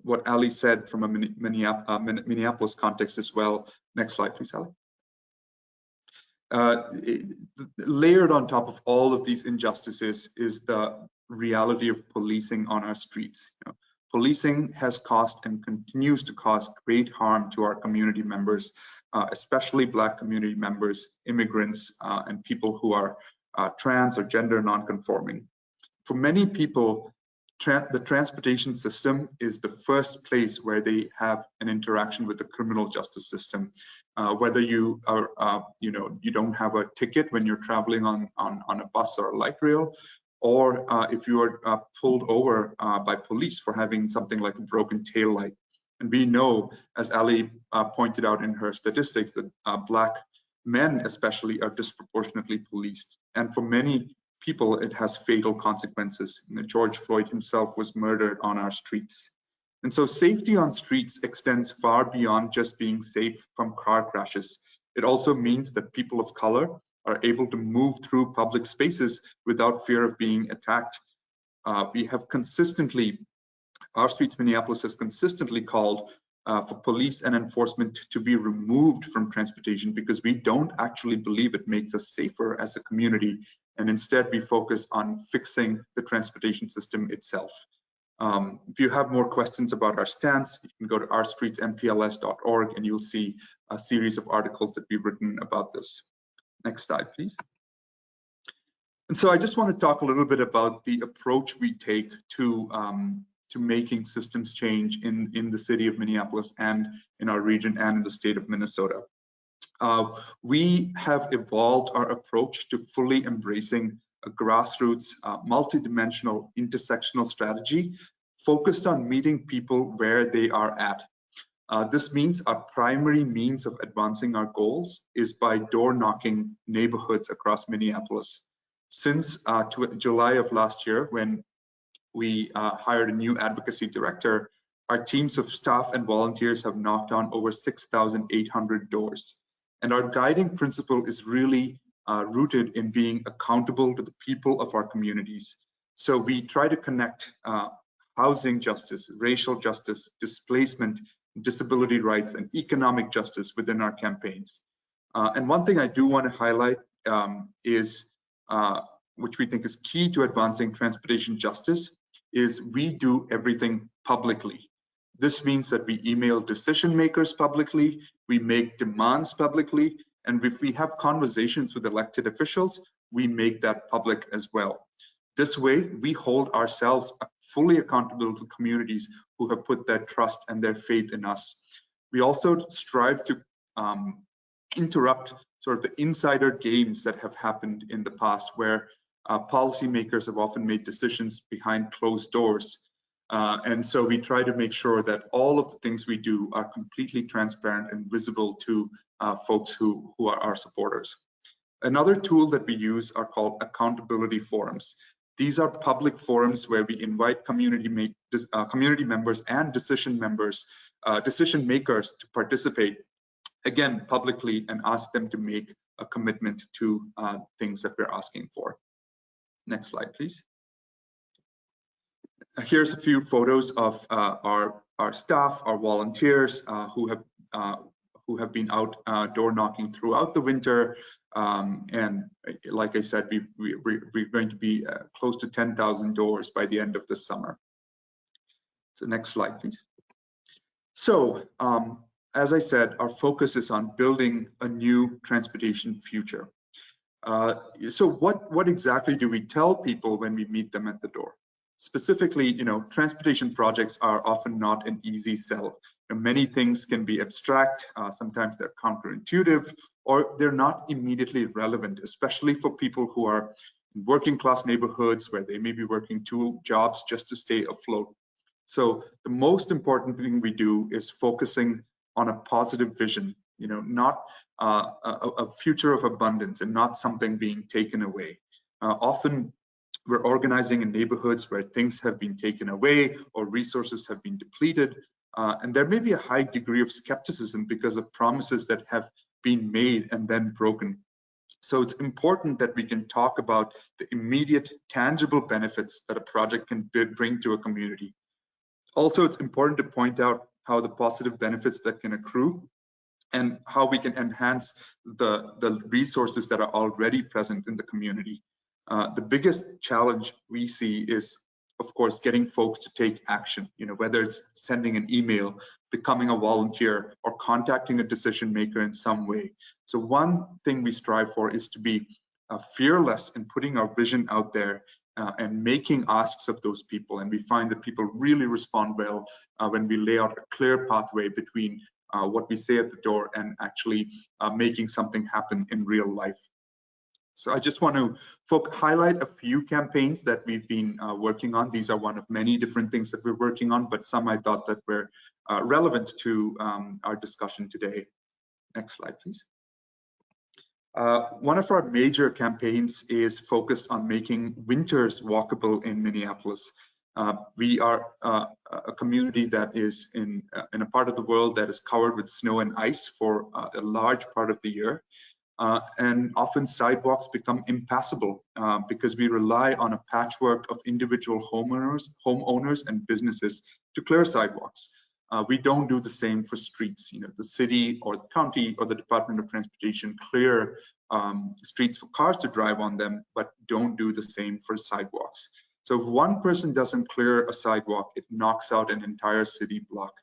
what Ali said from a Minneapolis context as well. Next slide, please, Ali. Layered on top of all of these injustices is the reality of policing on our streets. Policing has caused and continues to cause great harm to our community members, especially Black community members, immigrants, and people who are trans or gender nonconforming. For many people, the transportation system is the first place where they have an interaction with the criminal justice system. Whether you are, you don't have a ticket when you're traveling on a bus or a light rail, or if you are pulled over by police for having something like a broken tail light. And we know, as Ali pointed out in her statistics, that Black men especially are disproportionately policed. And for many people, it has fatal consequences. George Floyd himself was murdered on our streets. And so safety on streets extends far beyond just being safe from car crashes. It also means that people of color are able to move through public spaces without fear of being attacked. We have consistently, Our Streets Minneapolis has consistently called for police and enforcement to be removed from transportation because we don't actually believe it makes us safer as a community, and instead we focus on fixing the transportation system itself. If you have more questions about our stance, you can go to ourstreetsmpls.org and you'll see a series of articles that we've written about this. Next slide, please. And so I just want to talk a little bit about the approach we take to making systems change in the city of Minneapolis and in our region and in the state of Minnesota. We have evolved our approach to fully embracing a grassroots, multidimensional, intersectional strategy focused on meeting people where they are at. This means our primary means of advancing our goals is by door knocking neighborhoods across Minneapolis. Since July of last year, when we hired a new advocacy director, our teams of staff and volunteers have knocked on over 6,800 doors. And our guiding principle is really rooted in being accountable to the people of our communities. So we try to connect housing justice, racial justice, displacement, disability rights, and economic justice within our campaigns. And one thing I do want to highlight is, which we think is key to advancing transportation justice, is we do everything publicly. This means that we email decision makers publicly, we make demands publicly, and if we have conversations with elected officials, we make that public as well. This way, we hold ourselves fully accountable to communities who have put their trust and their faith in us. We also strive to interrupt sort of the insider games that have happened in the past, where policymakers have often made decisions behind closed doors. And so we try to make sure that all of the things we do are completely transparent and visible to folks who are our supporters. Another tool that we use are called accountability forums. These are public forums where we invite community members and decision makers to participate, again, publicly, and ask them to make a commitment to things that we're asking for. Next slide, please. Here's a few photos of our staff, our volunteers who have been out door knocking throughout the winter. And like I said, we're going to be close to 10,000 doors by the end of the summer. So next slide, please. So as I said, our focus is on building a new transportation future. So what exactly do we tell people when we meet them at the door? Specifically, transportation projects are often not an easy sell. Many things can be abstract, sometimes they're counterintuitive, or they're not immediately relevant, especially for people who are in working class neighborhoods where they may be working 2 jobs just to stay afloat. So the most important thing we do is focusing on a positive vision, not a future of abundance and not something being taken away. Often we're organizing in neighborhoods where things have been taken away or resources have been depleted. And there may be a high degree of skepticism because of promises that have been made and then broken. So it's important that we can talk about the immediate tangible benefits that a project can bring to a community. Also, it's important to point out how the positive benefits that can accrue and how we can enhance the resources that are already present in the community. The biggest challenge we see is, of course, getting folks to take action, whether it's sending an email, becoming a volunteer, or contacting a decision maker in some way. So one thing we strive for is to be fearless in putting our vision out there and making asks of those people. And we find that people really respond well when we lay out a clear pathway between what we say at the door and actually making something happen in real life. So I just want to highlight a few campaigns that we've been working on. These are one of many different things that we're working on, but some I thought that were relevant to our discussion today. Next slide, please. One of our major campaigns is focused on making winters walkable in Minneapolis. We are a community that is in a part of the world that is covered with snow and ice for a large part of the year. And often sidewalks become impassable because we rely on a patchwork of individual homeowners and businesses to clear sidewalks. we don't do the same for streets. The city or the county or the Department of Transportation clear streets for cars to drive on them, but don't do the same for sidewalks. So if one person doesn't clear a sidewalk, it knocks out an entire city block.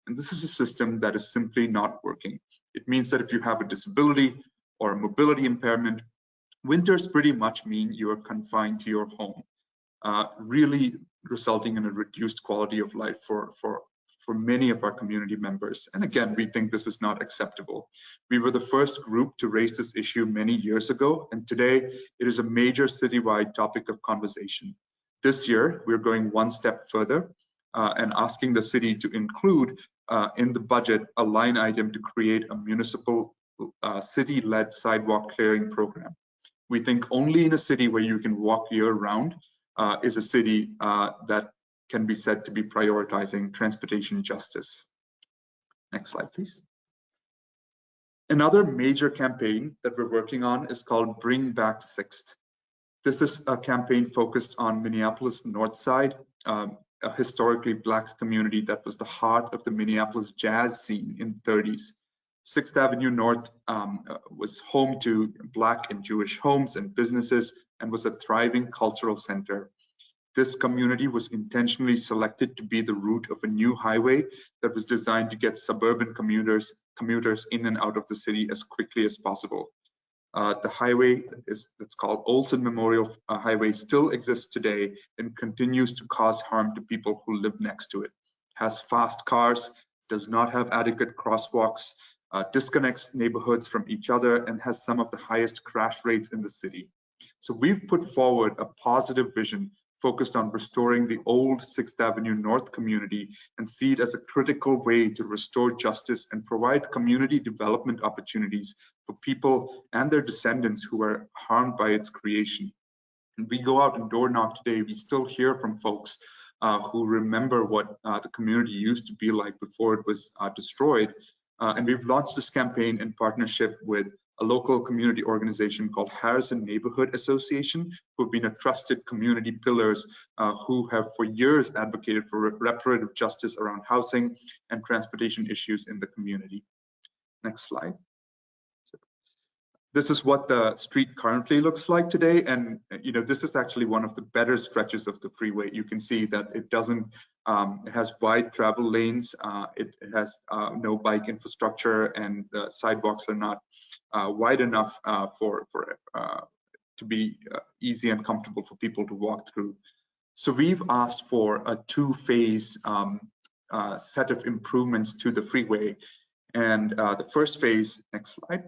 And this is a system that is simply not working. It means that if you have a disability or a mobility impairment, winters pretty much mean you are confined to your home, really resulting in a reduced quality of life for many of our community members. And again, we think this is not acceptable. We were the first group to raise this issue many years ago, and today it is a major citywide topic of conversation. This year, we're going one step further and asking the city to include in the budget a line item to create a municipal city-led sidewalk clearing program. We think only in a city where you can walk year-round is a city that can be said to be prioritizing transportation justice. Next slide, please. Another major campaign that we're working on is called Bring Back Sixth. This is a campaign focused on Minneapolis North Side, a historically Black community that was the heart of the Minneapolis jazz scene in the 30s. 6th Avenue North was home to Black and Jewish homes and businesses and was a thriving cultural center. This community was intentionally selected to be the route of a new highway that was designed to get suburban commuters in and out of the city as quickly as possible. The highway that's called Olson Memorial Highway still exists today and continues to cause harm to people who live next to it. Has fast cars, does not have adequate crosswalks, disconnects neighborhoods from each other, and has some of the highest crash rates in the city. So we've put forward a positive vision focused on restoring the old 6th Avenue North community and see it as a critical way to restore justice and provide community development opportunities for people and their descendants who were harmed by its creation. And we go out and door knock today, we still hear from folks who remember what the community used to be like before it was destroyed. And we've launched this campaign in partnership with a local community organization called Harrison Neighborhood Association, who have been a trusted community pillars who have for years advocated for reparative justice around housing and transportation issues in the community. Next slide. This is what the street currently looks like today. And this is actually one of the better stretches of the freeway. You can see that it doesn't, it has wide travel lanes, it has no bike infrastructure, and the sidewalks are not wide enough to be easy and comfortable for people to walk through. So we've asked for a two-phase set of improvements to the freeway. And the first phase, next slide,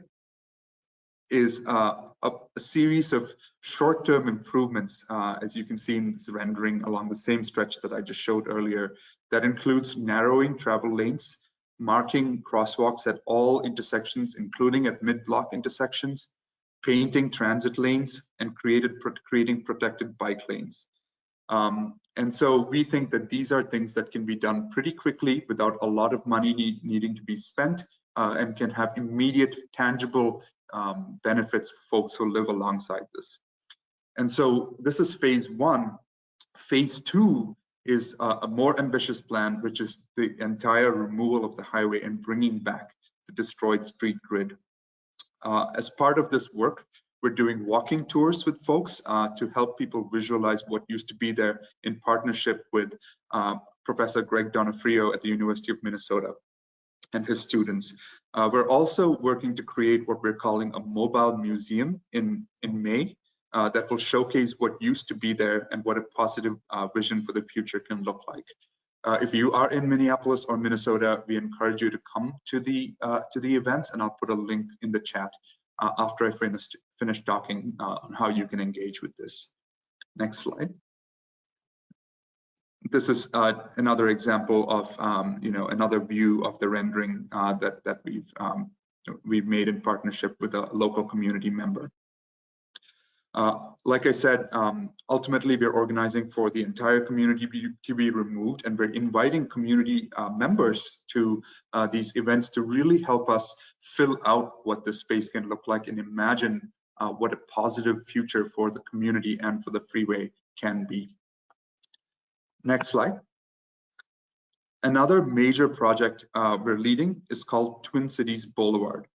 is a series of short-term improvements, as you can see in this rendering along the same stretch that I just showed earlier, that includes narrowing travel lanes, marking crosswalks at all intersections, including at mid-block intersections, painting transit lanes, and creating protected bike lanes. And so we think that these are things that can be done pretty quickly without a lot of money needing to be spent, and can have immediate, tangible benefits for folks who live alongside this. And so this is phase one. Phase two is a more ambitious plan, which is the entire removal of the highway and bringing back the destroyed street grid. As part of this work, we're doing walking tours with folks to help people visualize what used to be there in partnership with Professor Greg Donofrio at the University of Minnesota and his students. We're also working to create what we're calling a mobile museum in May that will showcase what used to be there and what a positive vision for the future can look like. If you are in Minneapolis or Minnesota, we encourage you to come to the events, and I'll put a link in the chat after I finish talking on how you can engage with this. Next slide. This is another example of another view of the rendering that we've made in partnership with a local community member. Like I said, ultimately we're organizing for the entire community to be removed, and we're inviting community members to these events to really help us fill out what the space can look like and imagine what a positive future for the community and for the freeway can be. Next slide. Another major project we're leading is called Twin Cities Boulevard.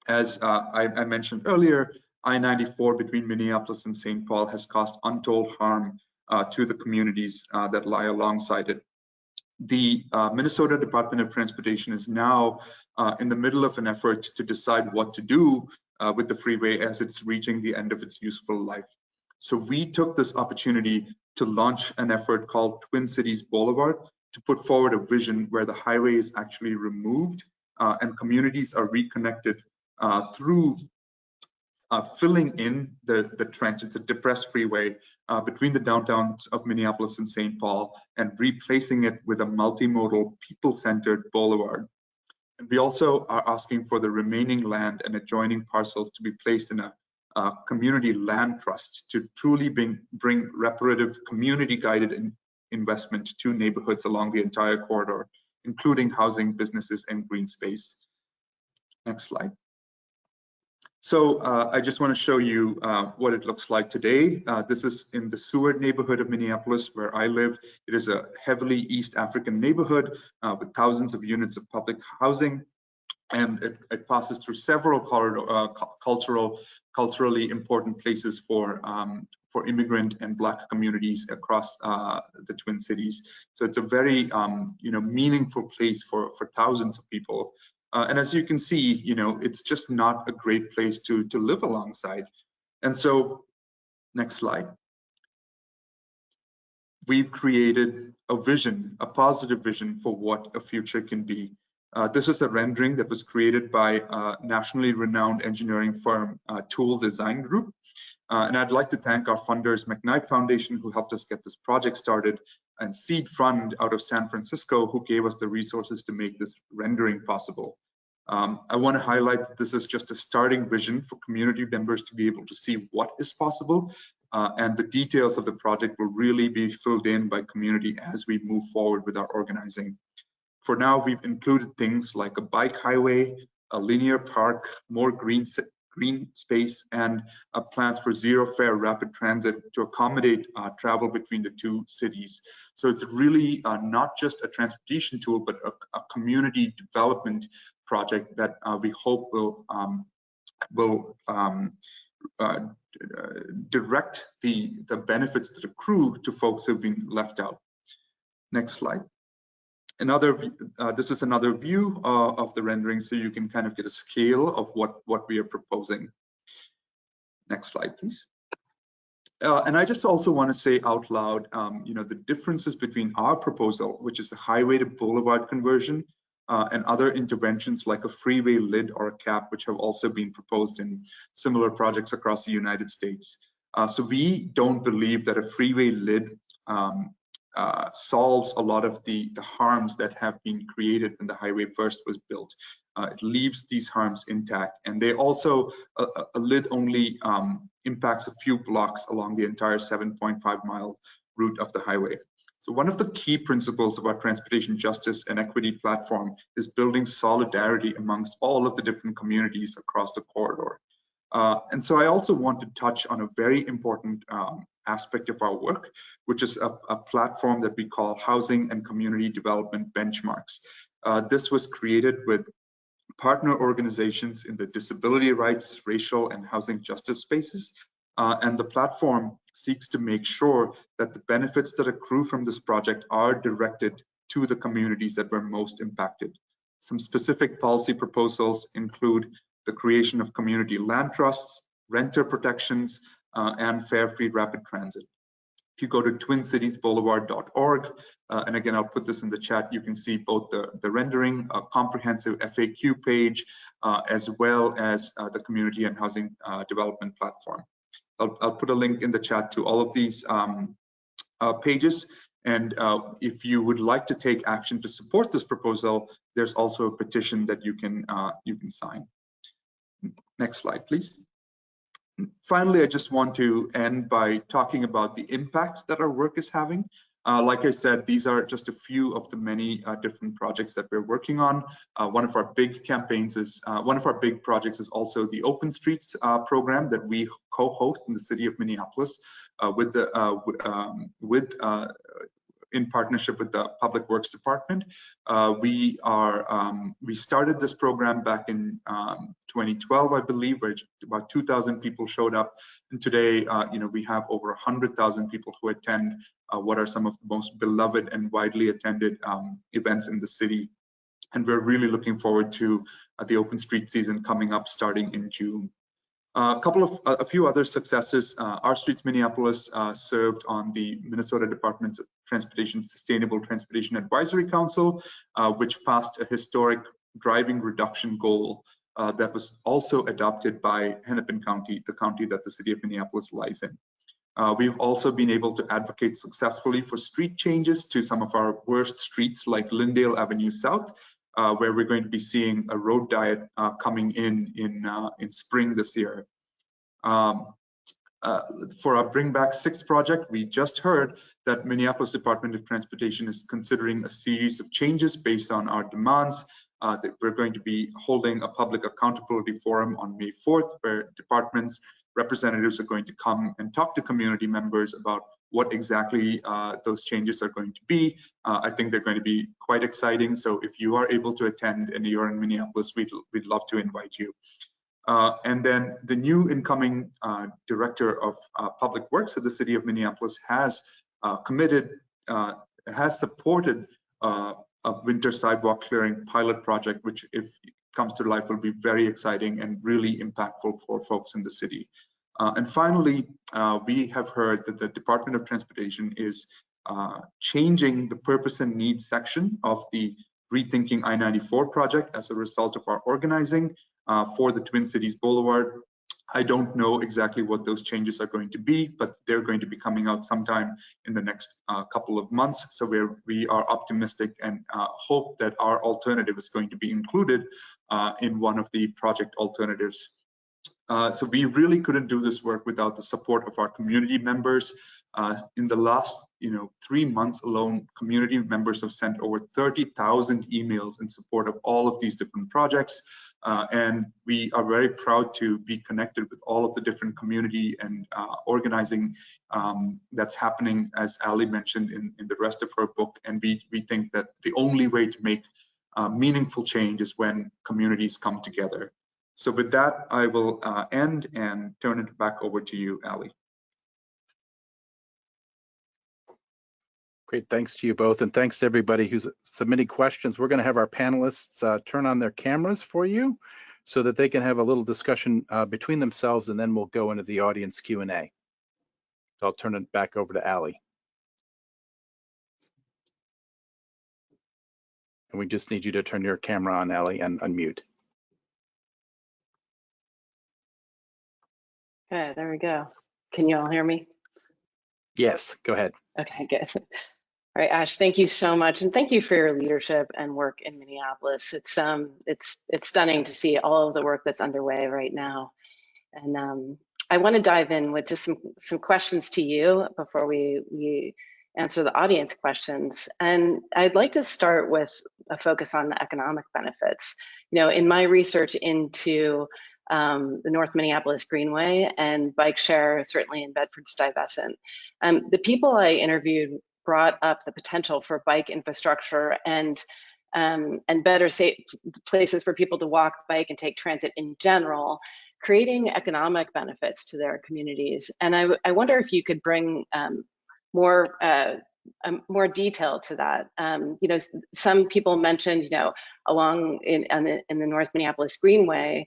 As I mentioned earlier, I-94 between Minneapolis and St. Paul has caused untold harm to the communities that lie alongside it. The Minnesota Department of Transportation is now in the middle of an effort to decide what to do with the freeway as it's reaching the end of its useful life. So we took this opportunity to launch an effort called Twin Cities Boulevard to put forward a vision where the highway is actually removed and communities are reconnected through filling in the trench. It's a depressed freeway between the downtowns of Minneapolis and St. Paul and replacing it with a multimodal, people-centered boulevard. And we also are asking for the remaining land and adjoining parcels to be placed in a community land trust to truly bring reparative, community-guided investment to neighborhoods along the entire corridor, including housing, businesses, and green space. Next slide. So I just want to show you what it looks like today. This is in the Seward neighborhood of Minneapolis, where I live. It is a heavily East African neighborhood with thousands of units of public housing, and it passes through several culturally important places for immigrant and Black communities across the Twin Cities. So it's a very meaningful place for thousands of people. And as you can see, it's just not a great place to live alongside. And so, next slide. We've created a vision, a positive vision for what a future can be. This is a rendering that was created by a nationally renowned engineering firm, Tool Design Group. And I'd like to thank our funders, McKnight Foundation, who helped us get this project started, and Seed Fund out of San Francisco, who gave us the resources to make this rendering possible. I want to highlight that this is just a starting vision for community members to be able to see what is possible, and the details of the project will really be filled in by community as we move forward with our organizing. For now, we've included things like a bike highway, a linear park, more green space, and plans for zero-fare rapid transit to accommodate travel between the two cities. So it's really not just a transportation tool, but a community development project that we hope will direct the benefits that accrue to folks who've been left out. Next slide. This is another view of the rendering, so you can kind of get a scale of what we are proposing. Next slide, please. And I just also want to say out loud, the differences between our proposal, which is a highway to boulevard conversion, and other interventions like a freeway lid or a cap, which have also been proposed in similar projects across the United States. So we don't believe that a freeway lid solves a lot of the harms that have been created when the highway first was built. It leaves these harms intact, and they also, a lid only impacts a few blocks along the entire 7.5-mile route of the highway. So one of the key principles of our transportation justice and equity platform is building solidarity amongst all of the different communities across the corridor. And so I also want to touch on a very important aspect of our work, which is a platform that we call Housing and Community Development Benchmarks. This was created with partner organizations in the disability rights, racial, and housing justice spaces. And the platform seeks to make sure that the benefits that accrue from this project are directed to the communities that were most impacted. Some specific policy proposals include the creation of community land trusts, renter protections, and fare-free rapid transit. If you go to twincitiesboulevard.org, and again, I'll put this in the chat, you can see both the rendering, a comprehensive FAQ page, as well as the community and housing development platform. I'll put a link in the chat to all of these pages. And if you would like to take action to support this proposal, there's also a petition that you can sign. Next slide, please. Finally, I just want to end by talking about the impact that our work is having. Like I said, these are just a few of the many different projects that we're working on. One of our big campaigns is, one of our big projects is also the Open Streets program that we co-host in the city of Minneapolis in partnership with the Public Works Department. We started this program back in 2012, I believe, where about 2,000 people showed up. And today, we have over 100,000 people who attend what are some of the most beloved and widely attended events in the city. And we're really looking forward to the open street season coming up starting in June. A few other successes. Our Streets Minneapolis served on the Minnesota Department of Transportation Sustainable Transportation Advisory Council, which passed a historic driving reduction goal that was also adopted by Hennepin County, the county that the city of Minneapolis lies in. We've also been able to advocate successfully for street changes to some of our worst streets like Lyndale Avenue South, where we're going to be seeing a road diet coming in spring this year. For our Bring Back 6 project, we just heard that Minneapolis Department of Transportation is considering a series of changes based on our demands. That we're going to be holding a public accountability forum on May 4th, where departments representatives are going to come and talk to community members about what exactly those changes are going to be. I think they're going to be quite exciting. So if you are able to attend and you're in Minneapolis, we'd love to invite you. And then the new incoming director of public works of the city of Minneapolis has supported a winter sidewalk clearing pilot project, which if it comes to life will be very exciting and really impactful for folks in the city. And finally, we have heard that the Department of Transportation is changing the purpose and needs section of the Rethinking I-94 project as a result of our organizing for the Twin Cities Boulevard. I don't know exactly what those changes are going to be, but they're going to be coming out sometime in the next couple of months. So we are optimistic and hope that our alternative is going to be included in one of the project alternatives. So we really couldn't do this work without the support of our community members. In the last 3 months alone, community members have sent over 30,000 emails in support of all of these different projects. And we are very proud to be connected with all of the different community and organizing that's happening, as Ali mentioned in the rest of her book. And we think that the only way to make meaningful change is when communities come together. So with that, I will end and turn it back over to you, Ali. Great, thanks to you both, and thanks to everybody who's submitting questions. We're going to have our panelists turn on their cameras for you so that they can have a little discussion between themselves, and then we'll go into the audience Q&A. So I'll turn it back over to Ali. And we just need you to turn your camera on, Ali, and unmute. Okay, there we go. Can you all hear me? Yes, go ahead. Okay, good. All right, Ash, thank you so much, and thank you for your leadership and work in Minneapolis. It's stunning to see all of the work that's underway right now. And I want to dive in with just some questions to you before we answer the audience questions. And I'd like to start with a focus on the economic benefits. In my research into the North Minneapolis Greenway and bike share, certainly in Bedford-Stuyvesant, the people I interviewed brought up the potential for bike infrastructure and better safe places for people to walk, bike, and take transit in general, creating economic benefits to their communities. And I wonder if you could bring more detail to that. Some people mentioned, along in the North Minneapolis Greenway,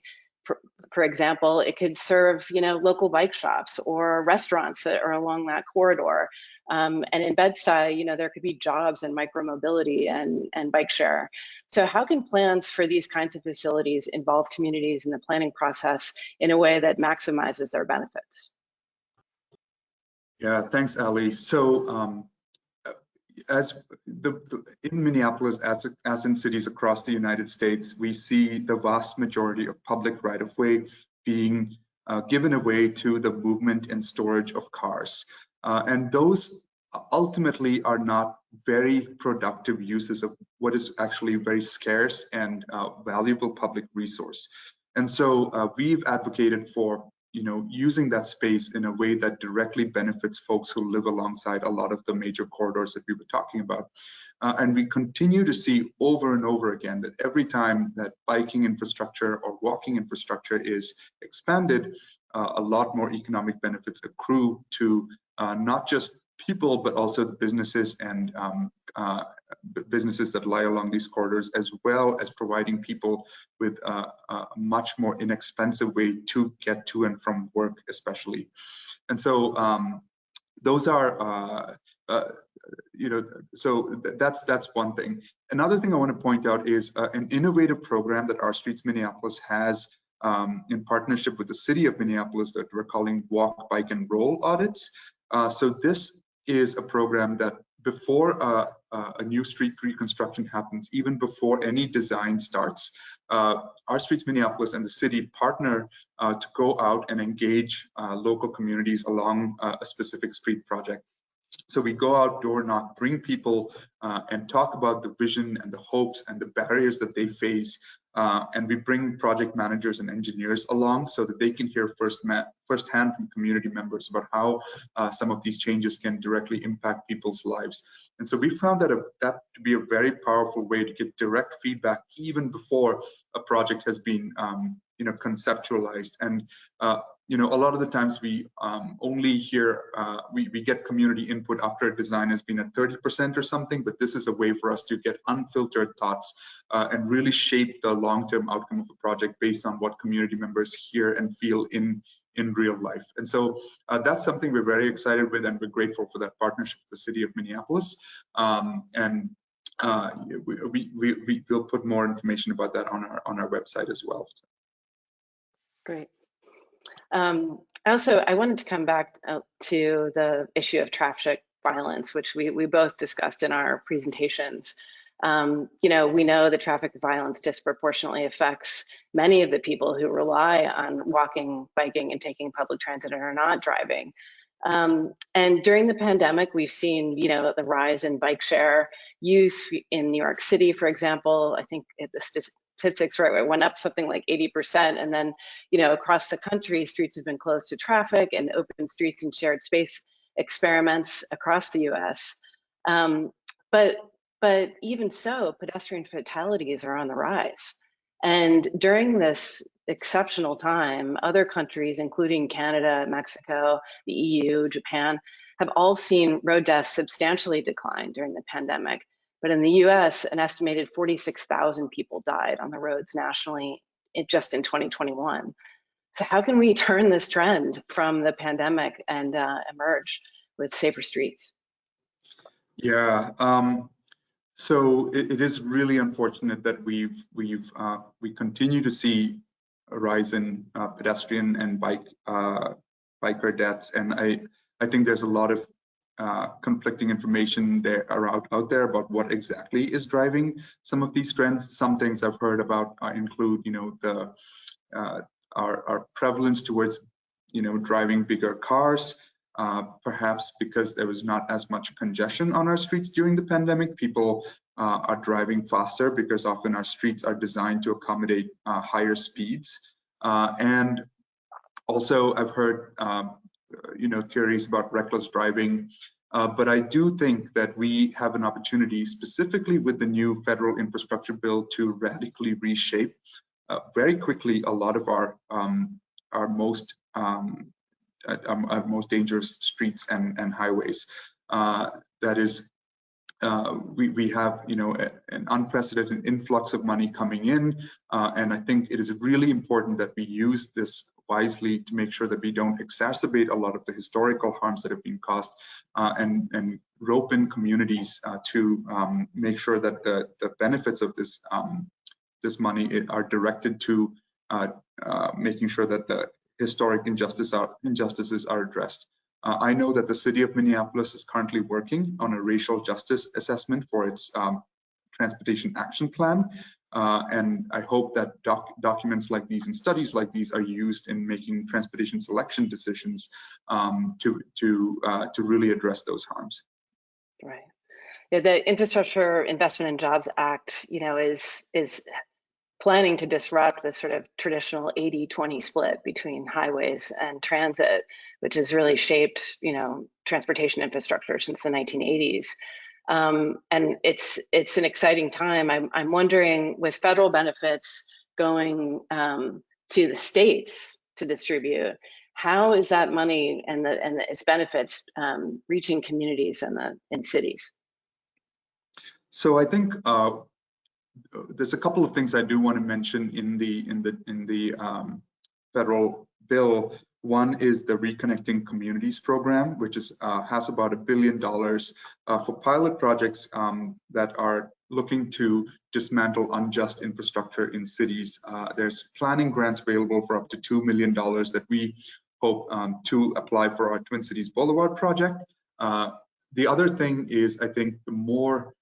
for example, it could serve, local bike shops or restaurants that are along that corridor. And in Bed-Stuy, there could be jobs and micromobility and bike share. So how can plans for these kinds of facilities involve communities in the planning process in a way that maximizes their benefits? Yeah, thanks, Ali. So in Minneapolis, as in cities across the United States, we see the vast majority of public right-of-way being given away to the movement and storage of cars. And those ultimately are not very productive uses of what is actually very scarce and valuable public resource. And so we've advocated for using that space in a way that directly benefits folks who live alongside a lot of the major corridors that we were talking about. And we continue to see over and over again that every time that biking infrastructure or walking infrastructure is expanded, a lot more economic benefits accrue to not just people, but also the businesses and businesses that lie along these corridors, as well as providing people with a much more inexpensive way to get to and from work, especially. And so those are, so that's one thing. Another thing I want to point out is an innovative program that Our Streets Minneapolis has in partnership with the city of Minneapolis that we're calling Walk, Bike, and Roll audits. So this is a program that before a new street reconstruction happens, even before any design starts, Our Streets Minneapolis and the city partner to go out and engage local communities along a specific street project. So we go out, door knock, bring people and talk about the vision and the hopes and the barriers that they face. And we bring project managers and engineers along so that they can hear firsthand from community members about how some of these changes can directly impact people's lives. And so we found that to be a very powerful way to get direct feedback even before a project has been conceptualized. And a lot of the times we only hear, we get community input after a design has been at 30% or something, but this is a way for us to get unfiltered thoughts and really shape the long-term outcome of a project based on what community members hear and feel in real life. And so that's something we're very excited with, and we're grateful for that partnership with the city of Minneapolis. We'll put more information about that on our website as well. Great. Also, I wanted to come back to the issue of traffic violence, which we both discussed in our presentations. We know that traffic violence disproportionately affects many of the people who rely on walking, biking, and taking public transit and are not driving. And during the pandemic, we've seen, the rise in bike share use in New York City, for example. I think the statistics it went up something like 80%. And then, across the country, streets have been closed to traffic, and open streets and shared space experiments across the US. But even so, pedestrian fatalities are on the rise. And during this exceptional time, other countries, including Canada, Mexico, the EU, Japan, have all seen road deaths substantially decline during the pandemic. But in the US, an estimated 46,000 people died on the roads nationally just in 2021. So how can we turn this trend from the pandemic and emerge with safer streets? Yeah, so it is really unfortunate that we continue to see a rise in pedestrian and biker deaths, and I think there's a lot of conflicting information out there about what exactly is driving some of these trends. Some things I've heard about include, our prevalence towards, driving bigger cars, perhaps because there was not as much congestion on our streets during the pandemic. People are driving faster because often our streets are designed to accommodate higher speeds. And also I've heard theories about reckless driving, but I do think that we have an opportunity, specifically with the new federal infrastructure bill, to radically reshape very quickly a lot of our most dangerous streets and highways. That is, we have an unprecedented influx of money coming in, and I think it is really important that we use this wisely to make sure that we don't exacerbate a lot of the historical harms that have been caused, and rope in communities to make sure that the benefits of this money are directed to making sure that the historic injustices are addressed. I know that the city of Minneapolis is currently working on a racial justice assessment for its transportation action plan, and I hope that documents like these and studies like these are used in making transportation selection decisions to really address those harms. Right. Yeah, the Infrastructure Investment and Jobs Act, is planning to disrupt this sort of traditional 80-20 split between highways and transit, which has really shaped, transportation infrastructure since the 1980s. And it's an exciting time. I'm wondering, with federal benefits going to the states to distribute, how is that money and its benefits reaching communities and cities? So I think there's a couple of things I do want to mention in the federal bill. One is the Reconnecting Communities program, which has about $1 billion for pilot projects that are looking to dismantle unjust infrastructure in cities. There's planning grants available for up to $2 million that we hope to apply for our Twin Cities Boulevard project. The other thing is, I think, the more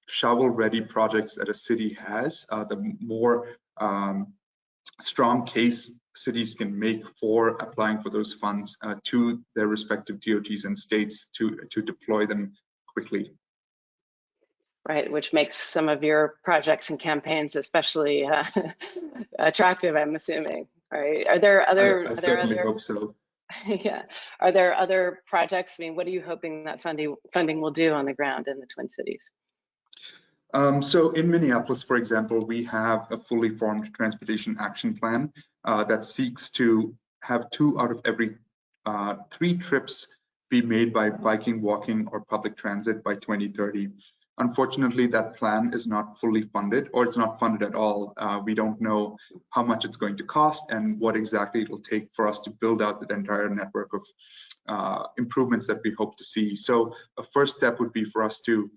shovel-ready projects that a city has, the more strong case cities can make for applying for those funds to their respective DOTs and states to deploy them quickly. Right, which makes some of your projects and campaigns especially attractive, I'm assuming. Right? Are there other? I certainly hope so. Yeah. Are there other projects? I mean, what are you hoping that funding will do on the ground in the Twin Cities? So in Minneapolis, for example, we have a fully formed transportation action plan that seeks to have 2 out of every 3 trips be made by biking, walking, or public transit by 2030. Unfortunately, that plan is not fully funded, or it's not funded at all. We don't know how much it's going to cost and what exactly it will take for us to build out the entire network of improvements that we hope to see. So a first step would be for us to,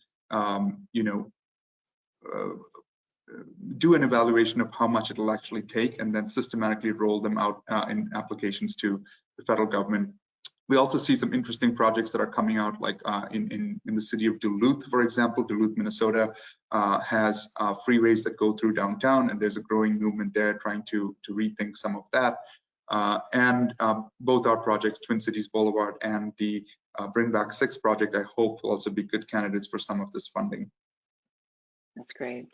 do an evaluation of how much it'll actually take, and then systematically roll them out in applications to the federal government. We also see some interesting projects that are coming out, like in the city of Duluth, for example. Duluth, Minnesota has freeways that go through downtown, and there's a growing movement there trying to rethink some of that. And both our projects, Twin Cities Boulevard and the Bring Back 6 project, I hope will also be good candidates for some of this funding. That's great.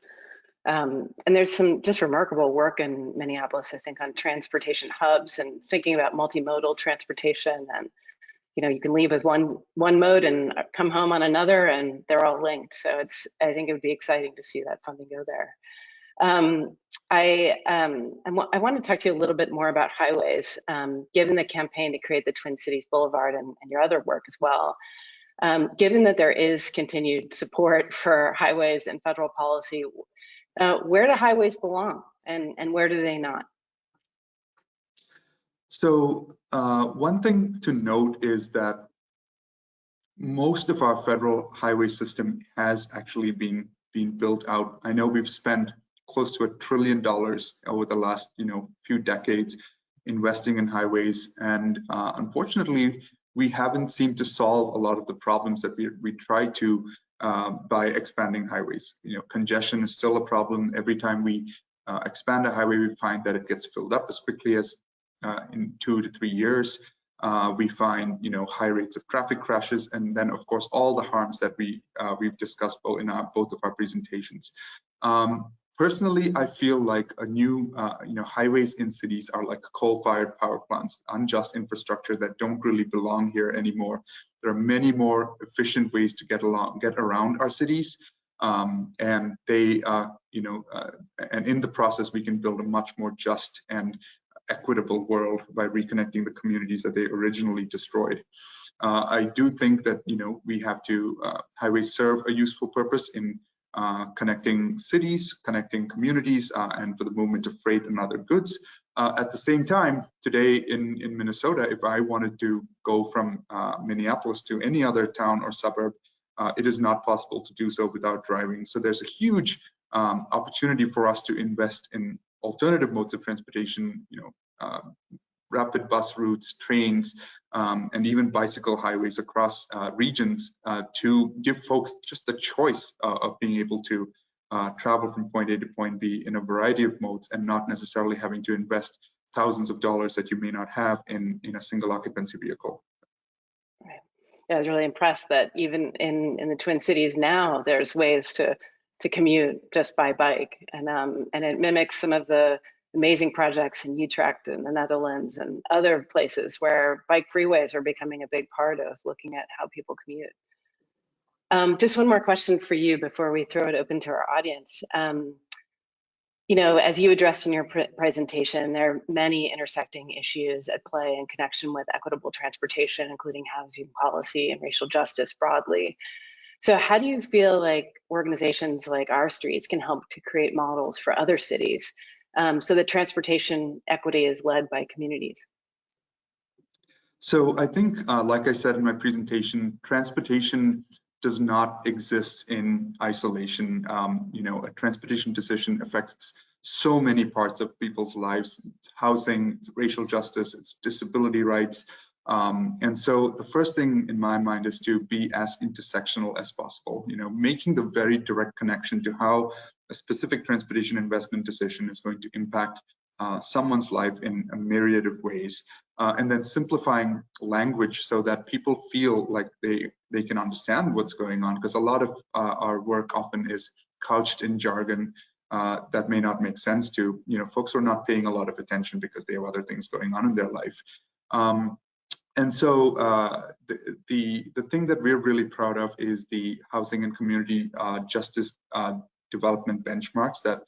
And there's some just remarkable work in Minneapolis, I think, on transportation hubs and thinking about multimodal transportation. And you can leave with one mode and come home on another, and they're all linked. So I think it would be exciting to see that funding go there. I want to talk to you a little bit more about highways, given the campaign to create the Twin Cities Boulevard and your other work as well. Given that there is continued support for highways and federal policy, where do highways belong and where do they not? So one thing to note is that most of our federal highway system has actually been built out. I know we've spent close to $1 trillion over the last few decades investing in highways, and unfortunately, we haven't seemed to solve a lot of the problems that we try to by expanding highways. Congestion is still a problem. Every time we expand a highway, we find that it gets filled up as quickly as in 2 to 3 years. We find high rates of traffic crashes, and then of course all the harms that we've discussed both in both of our presentations. Personally, I feel like a new, highways in cities are like coal-fired power plants, unjust infrastructure that don't really belong here anymore. There are many more efficient ways to get around our cities, and they, and in the process, we can build a much more just and equitable world by reconnecting the communities that they originally destroyed. I do think that we have to highways serve a useful purpose in connecting cities, connecting communities, and for the movement of freight and other goods. At the same time, today in Minnesota, if I wanted to go from Minneapolis to any other town or suburb, it is not possible to do so without driving. So there's a huge opportunity for us to invest in alternative modes of transportation, rapid bus routes, trains, and even bicycle highways across regions to give folks just the choice of being able to travel from point A to point B in a variety of modes and not necessarily having to invest thousands of dollars that you may not have in a single occupancy vehicle. Right. Yeah, I was really impressed that even in the Twin Cities now, there's ways to to commute just by bike, and it mimics some of the amazing projects in Utrecht in the Netherlands and other places where bike freeways are becoming a big part of looking at how people commute. Just one more question for you before we throw it open to our audience. You know, as you addressed in your presentation, there are many intersecting issues at play in connection with equitable transportation, including housing policy and racial justice broadly. So how do you feel like organizations like Our Streets can help to create models for other cities so that transportation equity is led by communities? So I think, like I said in my presentation, transportation does not exist in isolation. You know, a transportation decision affects so many parts of people's lives: it's housing, it's racial justice, it's disability rights. And so the first thing in my mind is to be as intersectional as possible, you know, making the very direct connection to how a specific transportation investment decision is going to impact someone's life in a myriad of ways, and then simplifying language so that people feel like they can understand what's going on, because a lot of our work often is couched in jargon that may not make sense to, you know, folks who are not paying a lot of attention because they have other things going on in their life. And so the thing that we're really proud of is the housing and community justice development benchmarks that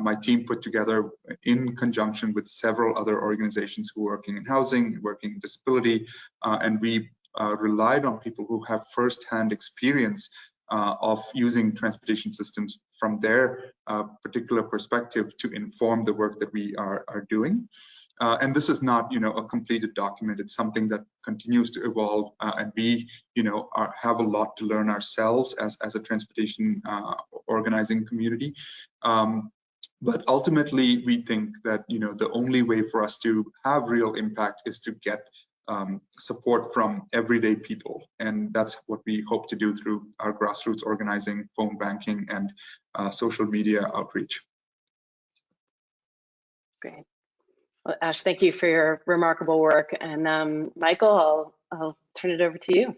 my team put together in conjunction with several other organizations who are working in housing, working in disability, and we relied on people who have firsthand experience of using transportation systems from their particular perspective to inform the work that we are doing. And this is not, you know, a completed document. It's something that continues to evolve, and we, you know, have a lot to learn ourselves as a transportation organizing community. But ultimately, we think that, you know, the only way for us to have real impact is to get support from everyday people, and that's what we hope to do through our grassroots organizing, phone banking, and social media outreach. Great. Well, Ash, thank you for your remarkable work. And Michael, I'll turn it over to you.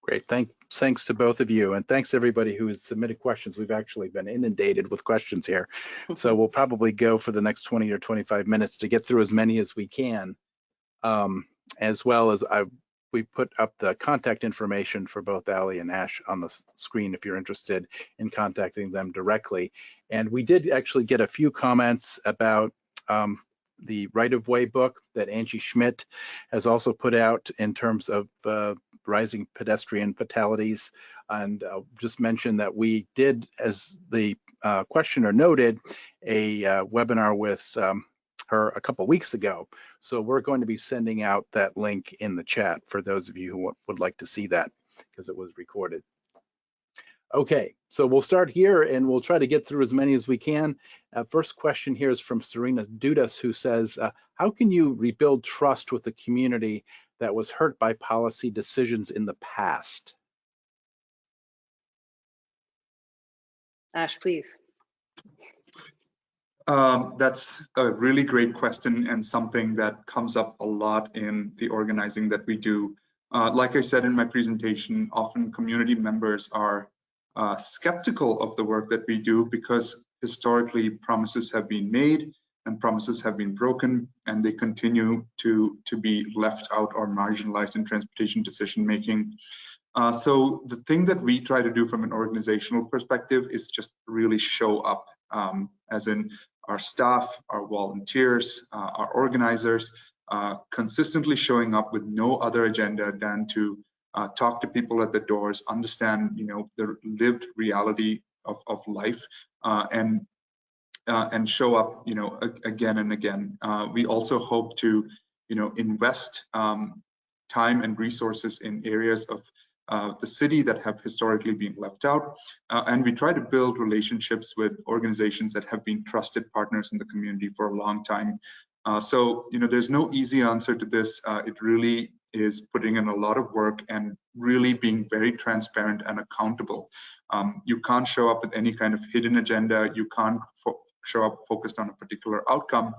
Great, thanks to both of you, and thanks everybody who has submitted questions. We've actually been inundated with questions here. So we'll probably go for the next 20 or 25 minutes to get through as many as we can. As well as we put up the contact information for both Ali and Ash on the screen if you're interested in contacting them directly. And we did actually get a few comments about the right-of-way book that Angie Schmidt has also put out in terms of rising pedestrian fatalities. And I'll just mention that we did, as the questioner noted, a webinar with her a couple weeks ago. So we're going to be sending out that link in the chat for those of you who would like to see that, because it was recorded. Okay, so we'll start here and we'll try to get through as many as we can. First question here is from Serena Dudas, who says, how can you rebuild trust with the community that was hurt by policy decisions in the past? Ash, please. That's a really great question, and something that comes up a lot in the organizing that we do. Like I said in my presentation, often community members are skeptical of the work that we do because historically promises have been made and promises have been broken, and they continue to be left out or marginalized in transportation decision making. So the thing that we try to do from an organizational perspective is just really show up, as in our staff, our volunteers, our organizers, consistently showing up with no other agenda than to talk to people at the doors, understand, you know, the lived reality of life, and show up, you know, again and again. We also hope to, you know, invest time and resources in areas of the city that have historically been left out, and we try to build relationships with organizations that have been trusted partners in the community for a long time. So, you know, there's no easy answer to this. It really is putting in a lot of work and really being very transparent and accountable. You can't show up with any kind of hidden agenda. You can't show up focused on a particular outcome.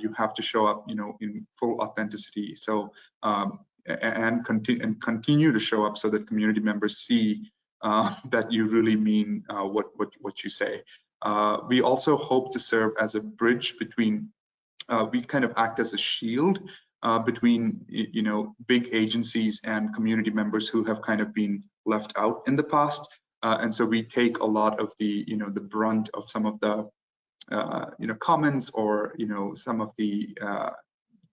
You have to show up, you know, in full authenticity. So and continue to show up so that community members see that you really mean what you say. We also hope to serve as a bridge between, we kind of act as a shield between big agencies and community members who have kind of been left out in the past. And so we take a lot of the the brunt of some of the comments or some of the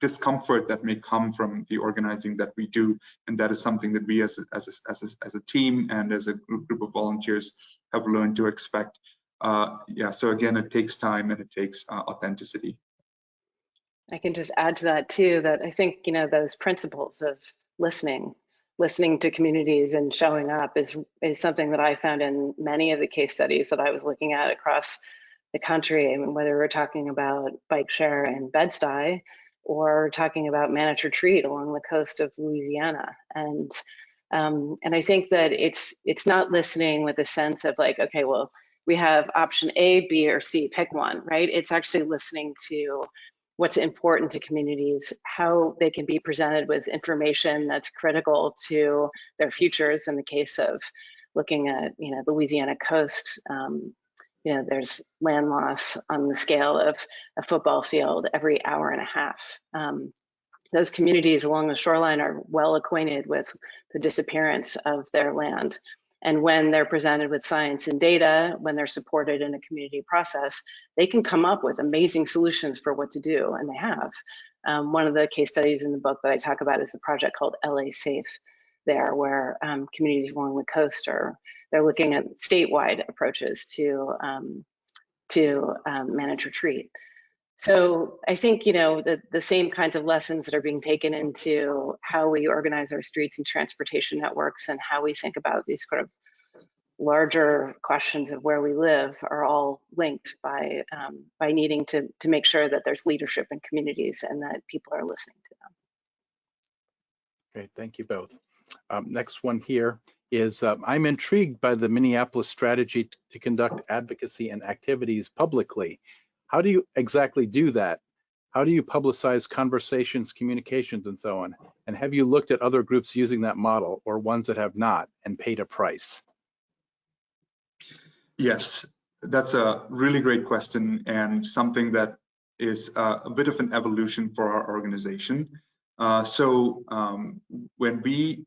discomfort that may come from the organizing that we do, and that is something that we as a team and as a group of volunteers have learned to expect. Yeah, so again, it takes time and it takes authenticity. I can just add to that too, that I think those principles of listening to communities and showing up is something that I found in many of the case studies that I was looking at across the country. I mean, whether we're talking about bike share in Bed-Stuy or talking about managed retreat along the coast of Louisiana. And I think that it's not listening with a sense of like, okay, well, we have option A, B, or C, pick one, right? It's actually listening to what's important to communities, how they can be presented with information that's critical to their futures. In the case of looking at the Louisiana coast, there's land loss on the scale of a football field every hour and a half. Those communities along the shoreline are well acquainted with the disappearance of their land. And when they're presented with science and data, when they're supported in a community process, they can come up with amazing solutions for what to do, and they have. One of the case studies in the book that I talk about is a project called LA Safe there, where communities along the coast they're looking at statewide approaches to manage retreat. So I think the same kinds of lessons that are being taken into how we organize our streets and transportation networks and how we think about these sort of larger questions of where we live are all linked by needing to make sure that there's leadership in communities and that people are listening to them. Great, thank you both. Next one here is, I'm intrigued by the Minneapolis strategy to conduct advocacy and activities publicly. How do you exactly do that? How do you publicize conversations, communications, and so on? And have you looked at other groups using that model or ones that have not and paid a price? Yes, that's a really great question and something that is a bit of an evolution for our organization. When we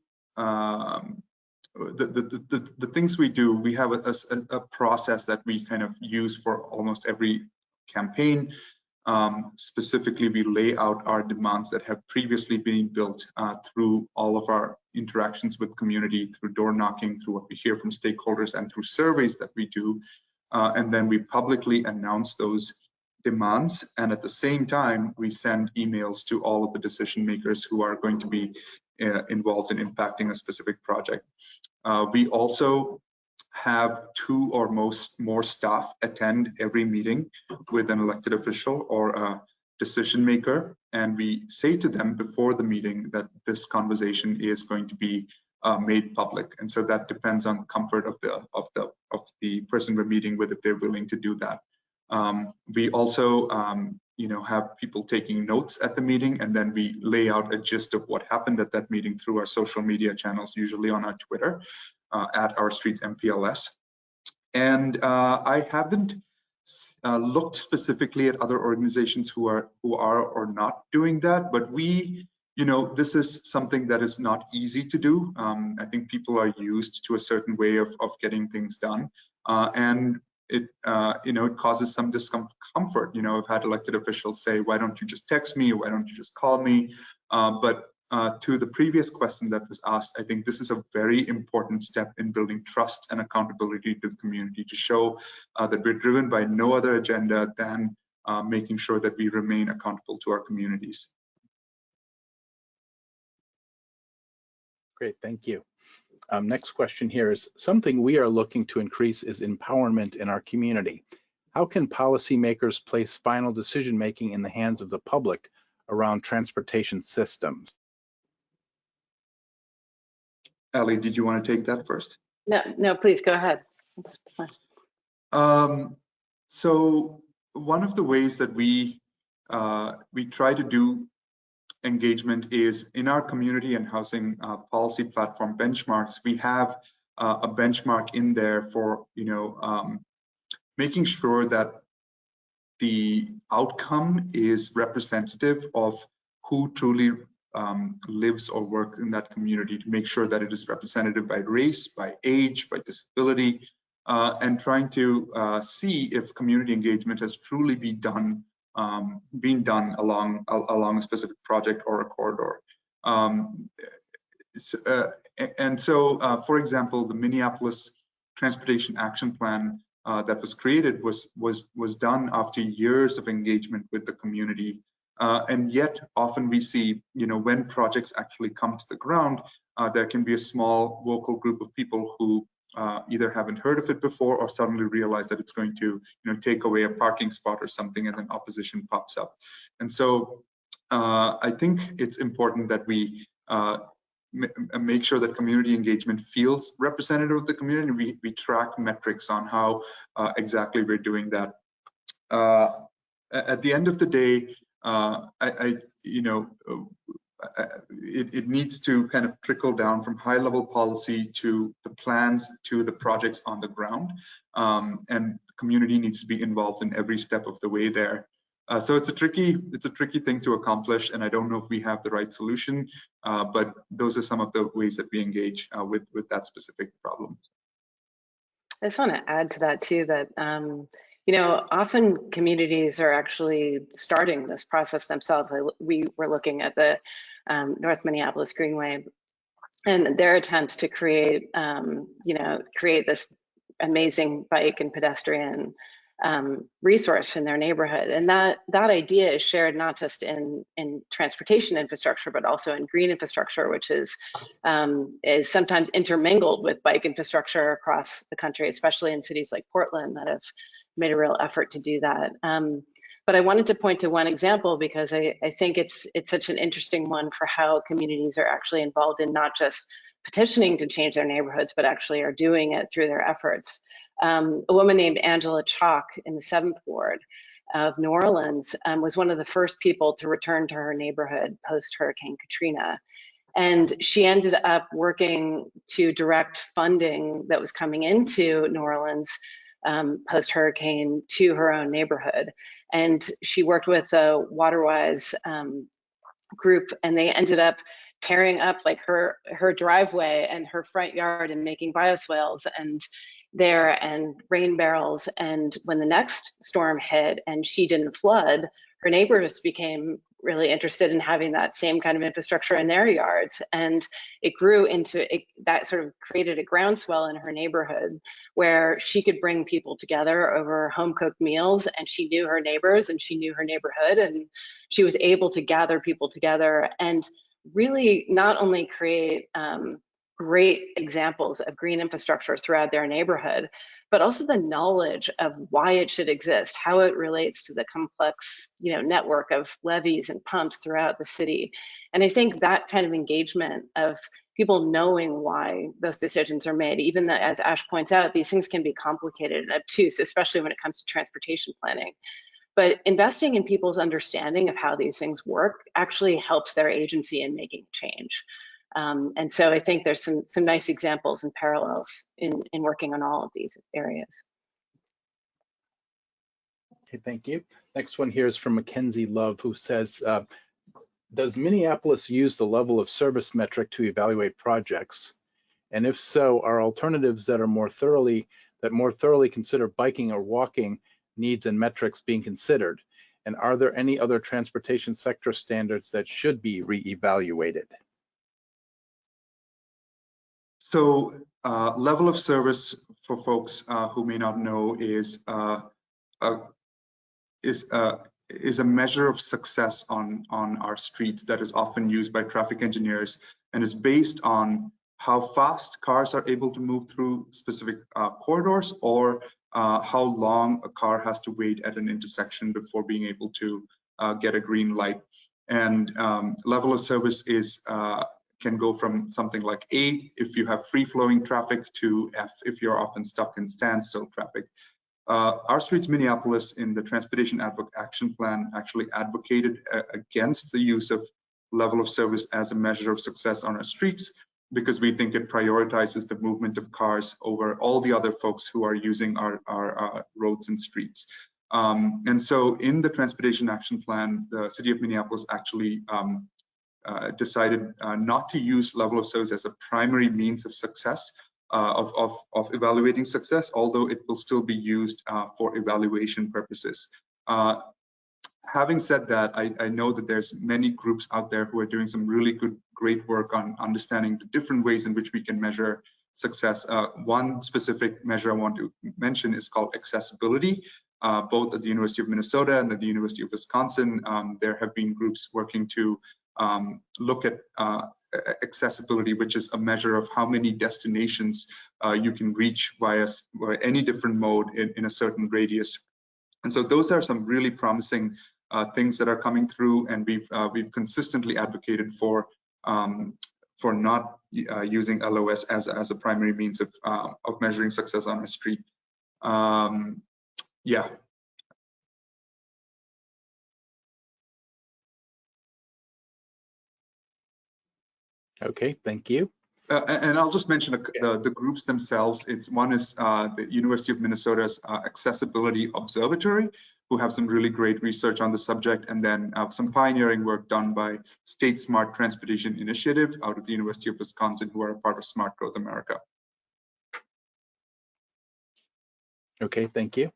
the things we do, we have a process that we kind of use for almost every campaign. Specifically, we lay out our demands that have previously been built through all of our interactions with community, through door knocking, through what we hear from stakeholders, and through surveys that we do. And then we publicly announce those demands. And at the same time, we send emails to all of the decision makers who are going to be involved in impacting a specific project. We also have 2 or more staff attend every meeting with an elected official or a decision maker, and we say to them before the meeting that this conversation is going to be made public. And so that depends on comfort of the person we're meeting with, if they're willing to do that. We also have people taking notes at the meeting, and then we lay out a gist of what happened at that meeting through our social media channels, usually on our Twitter, at Our Streets MPLS. And I haven't looked specifically at other organizations who are or not doing that, but we, this is something that is not easy to do. I think people are used to a certain way of getting things done, and it it causes some discomfort. I've had elected officials say, "Why don't you just text me? Or why don't you just call me?" But to the previous question that was asked, I think this is a very important step in building trust and accountability to the community, to show that we're driven by no other agenda than making sure that we remain accountable to our communities. Great, thank you. Next question here is, something we are looking to increase is empowerment in our community. How can policymakers place final decision-making in the hands of the public around transportation systems? Ellie, did you want to take that first? No, please go ahead. So one of the ways that we try to do engagement is in our community and housing policy platform benchmarks. We have a benchmark in there for making sure that the outcome is representative of who truly lives or works in that community, to make sure that it is representative by race, by age, by disability, and trying to see if community engagement has truly been done along a specific project or a corridor. For example, the Minneapolis Transportation Action Plan that was created was done after years of engagement with the community, and yet often we see, when projects actually come to the ground, there can be a small vocal group of people who either haven't heard of it before or suddenly realize that it's going to take away a parking spot or something, and then opposition pops up. And so I think it's important that we make sure that community engagement feels representative of the community. We track metrics on how exactly we're doing that. At the end of the day, it needs to kind of trickle down from high-level policy to the plans to the projects on the ground, and the community needs to be involved in every step of the way there. So it's a tricky thing to accomplish, and I don't know if we have the right solution, but those are some of the ways that we engage with that specific problem. I just want to add to that too, that often communities are actually starting this process themselves. We were looking at the North Minneapolis Greenway and their attempts to create this amazing bike and pedestrian resource in their neighborhood. And that idea is shared not just in transportation infrastructure, but also in green infrastructure, which is sometimes intermingled with bike infrastructure across the country, especially in cities like Portland that have made a real effort to do that. But I wanted to point to one example because I think it's such an interesting one for how communities are actually involved in not just petitioning to change their neighborhoods, but actually are doing it through their efforts. A woman named Angela Chalk in the 7th Ward of New Orleans was one of the first people to return to her neighborhood post-Hurricane Katrina. And she ended up working to direct funding that was coming into New Orleans post-hurricane to her own neighborhood. And she worked with a Waterwise group, and they ended up tearing up like her driveway and her front yard and making bioswales and rain barrels. And when the next storm hit and she didn't flood, her neighbors became really interested in having that same kind of infrastructure in their yards. And it grew into that sort of created a groundswell in her neighborhood where she could bring people together over home cooked meals, and she knew her neighbors and she knew her neighborhood, and she was able to gather people together and really not only create great examples of green infrastructure throughout their neighborhood, but also the knowledge of why it should exist, how it relates to the complex, network of levees and pumps throughout the city. And I think that kind of engagement of people knowing why those decisions are made, even though, as Ash points out, these things can be complicated and obtuse, especially when it comes to transportation planning. But investing in people's understanding of how these things work actually helps their agency in making change. And so I think there's some nice examples and parallels in working on all of these areas. Okay, thank you. Next one here is from Mackenzie Love, who says, does Minneapolis use the level of service metric to evaluate projects? And if so, are alternatives that more thoroughly consider biking or walking needs and metrics being considered? And are there any other transportation sector standards that should be reevaluated? So level of service, for folks who may not know, is a measure of success on our streets that is often used by traffic engineers, and is based on how fast cars are able to move through specific corridors, or how long a car has to wait at an intersection before being able to get a green light. And level of service can go from something like A if you have free-flowing traffic to F if you're often stuck in standstill traffic. Our Streets Minneapolis in the Transportation Action Plan actually advocated against the use of level of service as a measure of success on our streets, because we think it prioritizes the movement of cars over all the other folks who are using our roads and streets. And so in the Transportation Action Plan, the City of Minneapolis actually decided not to use level of service as a primary means of success, of evaluating success, although it will still be used for evaluation purposes. Having said that, I know that there's many groups out there who are doing some really great work on understanding the different ways in which we can measure success. One specific measure I want to mention is called accessibility. Both at the University of Minnesota and at the University of Wisconsin, there have been groups working to look at accessibility, which is a measure of how many destinations you can reach via any different mode in a certain radius. And so those are some really promising things that are coming through, and we've consistently advocated for not using LOS as a primary means of measuring success on a street. Yeah. Okay, thank you. And I'll just mention the groups themselves. One is the University of Minnesota's Accessibility Observatory, who have some really great research on the subject, and then some pioneering work done by State Smart Transportation Initiative out of the University of Wisconsin, who are a part of Smart Growth America. Okay, thank you.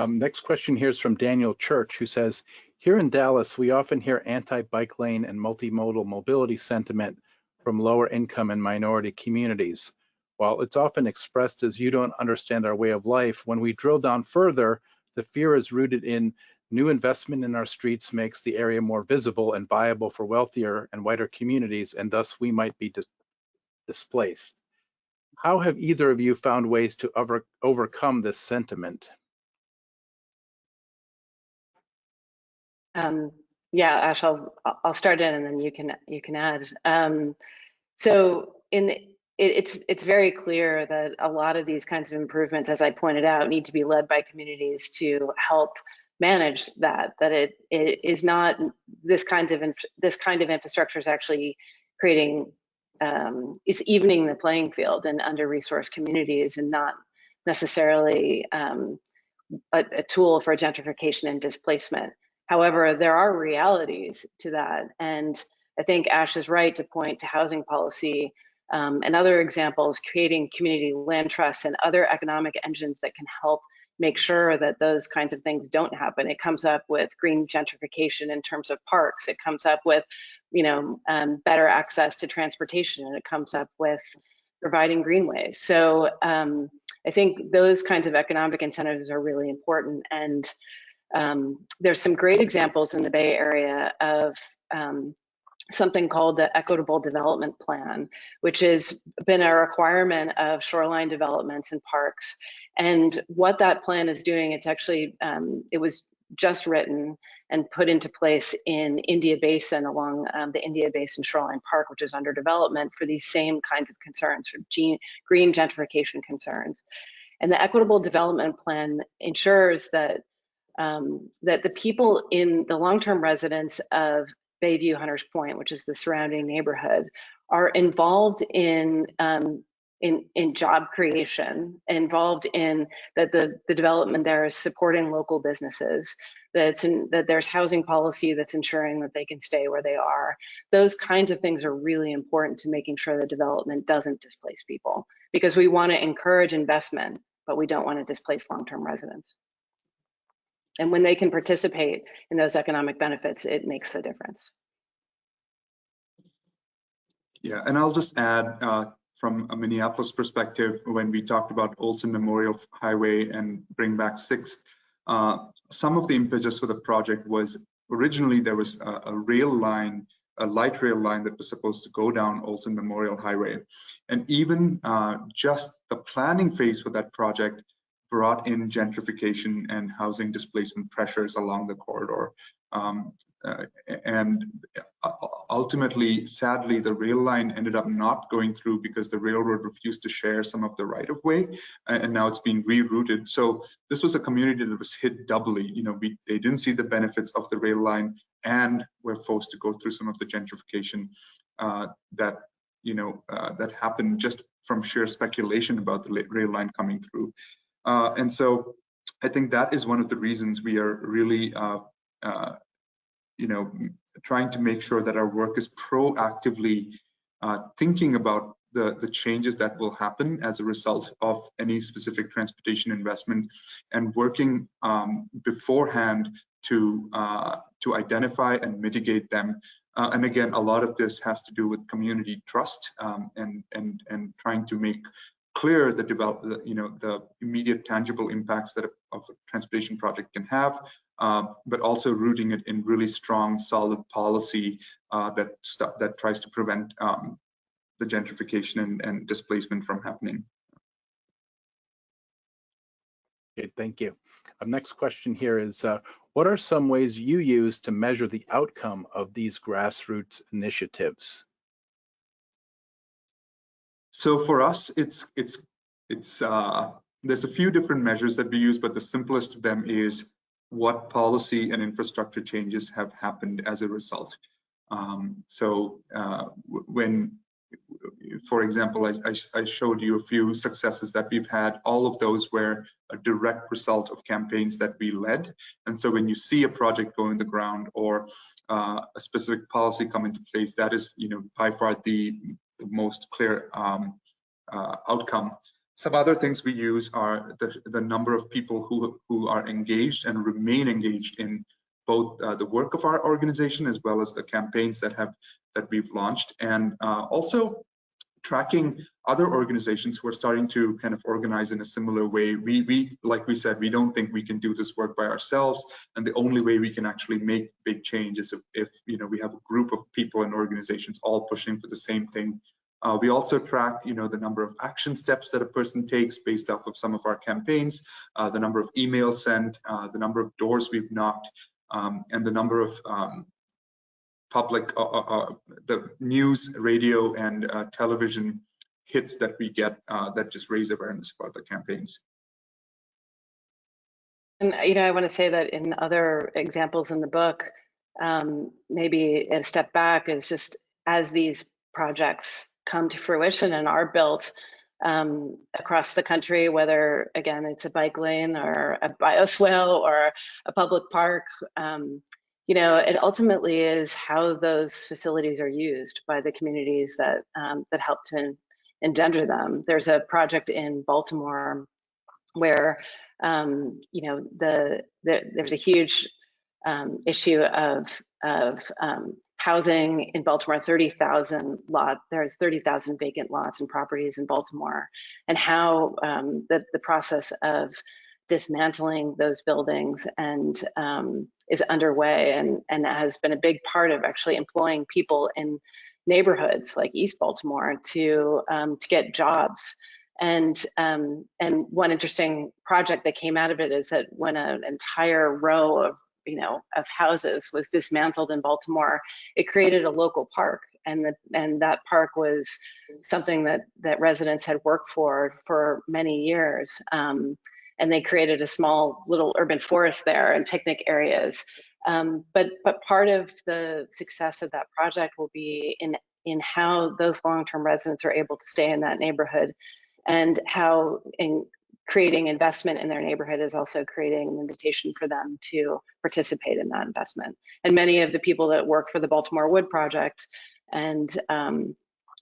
Next question here is from Daniel Church, who says, here in Dallas, we often hear anti-bike lane and multimodal mobility sentiment from lower income and minority communities. While it's often expressed as you don't understand our way of life, when we drill down further, the fear is rooted in new investment in our streets makes the area more visible and viable for wealthier and whiter communities, and thus we might be displaced. How have either of you found ways to overcome this sentiment? Yeah, Ash, I'll start in and then you can add. So it's very clear that a lot of these kinds of improvements, as I pointed out, need to be led by communities to help manage that it is not this kind of infrastructure is actually creating it's evening the playing field in under-resourced communities and not necessarily a tool for gentrification and displacement. However, there are realities to that, and I think Ash is right to point to housing policy and other examples, creating community land trusts and other economic engines that can help make sure that those kinds of things don't happen. It comes up with green gentrification in terms of parks. It comes up with, better access to transportation, and it comes up with providing greenways. So I think those kinds of economic incentives are really important. And there's some great examples in the Bay Area of something called the Equitable Development Plan, which has been a requirement of shoreline developments and parks. And what that plan is doing, it's actually, it was just written and put into place in India Basin along the India Basin Shoreline Park, which is under development for these same kinds of concerns, green gentrification concerns. And the Equitable Development Plan ensures that that the people in the long-term residents of Bayview Hunters Point, which is the surrounding neighborhood, are involved in job creation, involved in that the development there is supporting local businesses, that there's housing policy that's ensuring that they can stay where they are. Those kinds of things are really important to making sure the development doesn't displace people, because we want to encourage investment, but we don't want to displace long-term residents. And when they can participate in those economic benefits, it makes the difference. Yeah, and I'll just add from a Minneapolis perspective, when we talked about Olson Memorial Highway and Bring Back 6th, some of the impetus for the project was originally there was a rail line, a light rail line that was supposed to go down Olson Memorial Highway. And even just the planning phase for that project brought in gentrification and housing displacement pressures along the corridor. And ultimately, sadly, the rail line ended up not going through because the railroad refused to share some of the right of way, and now it's being rerouted. So this was a community that was hit doubly. They didn't see the benefits of the rail line and were forced to go through some of the gentrification that that happen just from sheer speculation about the rail line coming through. And so I think that is one of the reasons we are really trying to make sure that our work is proactively thinking about the changes that will happen as a result of any specific transportation investment, and working beforehand to identify and mitigate them. And again, a lot of this has to do with community trust, and trying to make clear the immediate tangible impacts that a transportation project can have, but also rooting it in really strong, solid policy that tries to prevent the gentrification and displacement from happening. Okay, thank you. Next question here is, what are some ways you use to measure the outcome of these grassroots initiatives? So for us, there's a few different measures that we use, but the simplest of them is what policy and infrastructure changes have happened as a result. For example, I showed you a few successes that we've had. All of those were a direct result of campaigns that we led. And so when you see a project go in the ground, or a specific policy come into place, that is, by far the most clear outcome. Some other things we use are the number of people who are engaged and remain engaged in both the work of our organization as well as the campaigns that we've launched, and also tracking other organizations who are starting to kind of organize in a similar way. Like we said, we don't think we can do this work by ourselves, and the only way we can actually make big change is if we have a group of people and organizations all pushing for the same thing. We also track, the number of action steps that a person takes based off of some of our campaigns, the number of emails sent, the number of doors we've knocked, and the number of public, the news, radio, and television hits that we get that just raise awareness about the campaigns. And I want to say that in other examples in the book, maybe a step back is just as these projects come to fruition and are built across the country, whether again it's a bike lane or a bioswale or a public park, it ultimately is how those facilities are used by the communities that help to engender them. There's a project in Baltimore where there's a huge issue of housing in Baltimore. 30,000 lots. There's 30,000 vacant lots and properties in Baltimore, and how the process of dismantling those buildings and is underway, and has been a big part of actually employing people in neighborhoods like East Baltimore to get jobs. And one interesting project that came out of it is that when an entire row of houses was dismantled in Baltimore, it created a local park, and that park was something that residents had worked for many years. And they created a small little urban forest there and picnic areas. But part of the success of that project will be in how those long-term residents are able to stay in that neighborhood, and how in creating investment in their neighborhood is also creating an invitation for them to participate in that investment. And many of the people that work for the Baltimore Wood Project and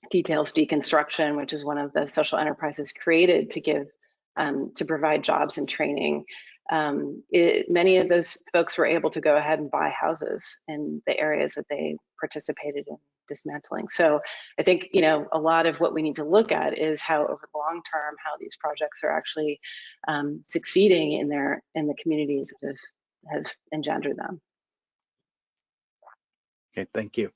Details Deconstruction, which is one of the social enterprises created to give to provide jobs and training, many of those folks were able to go ahead and buy houses in the areas that they participated in dismantling. So I think a lot of what we need to look at is how over the long term, how these projects are actually succeeding in the communities that have engendered them. Okay, thank you.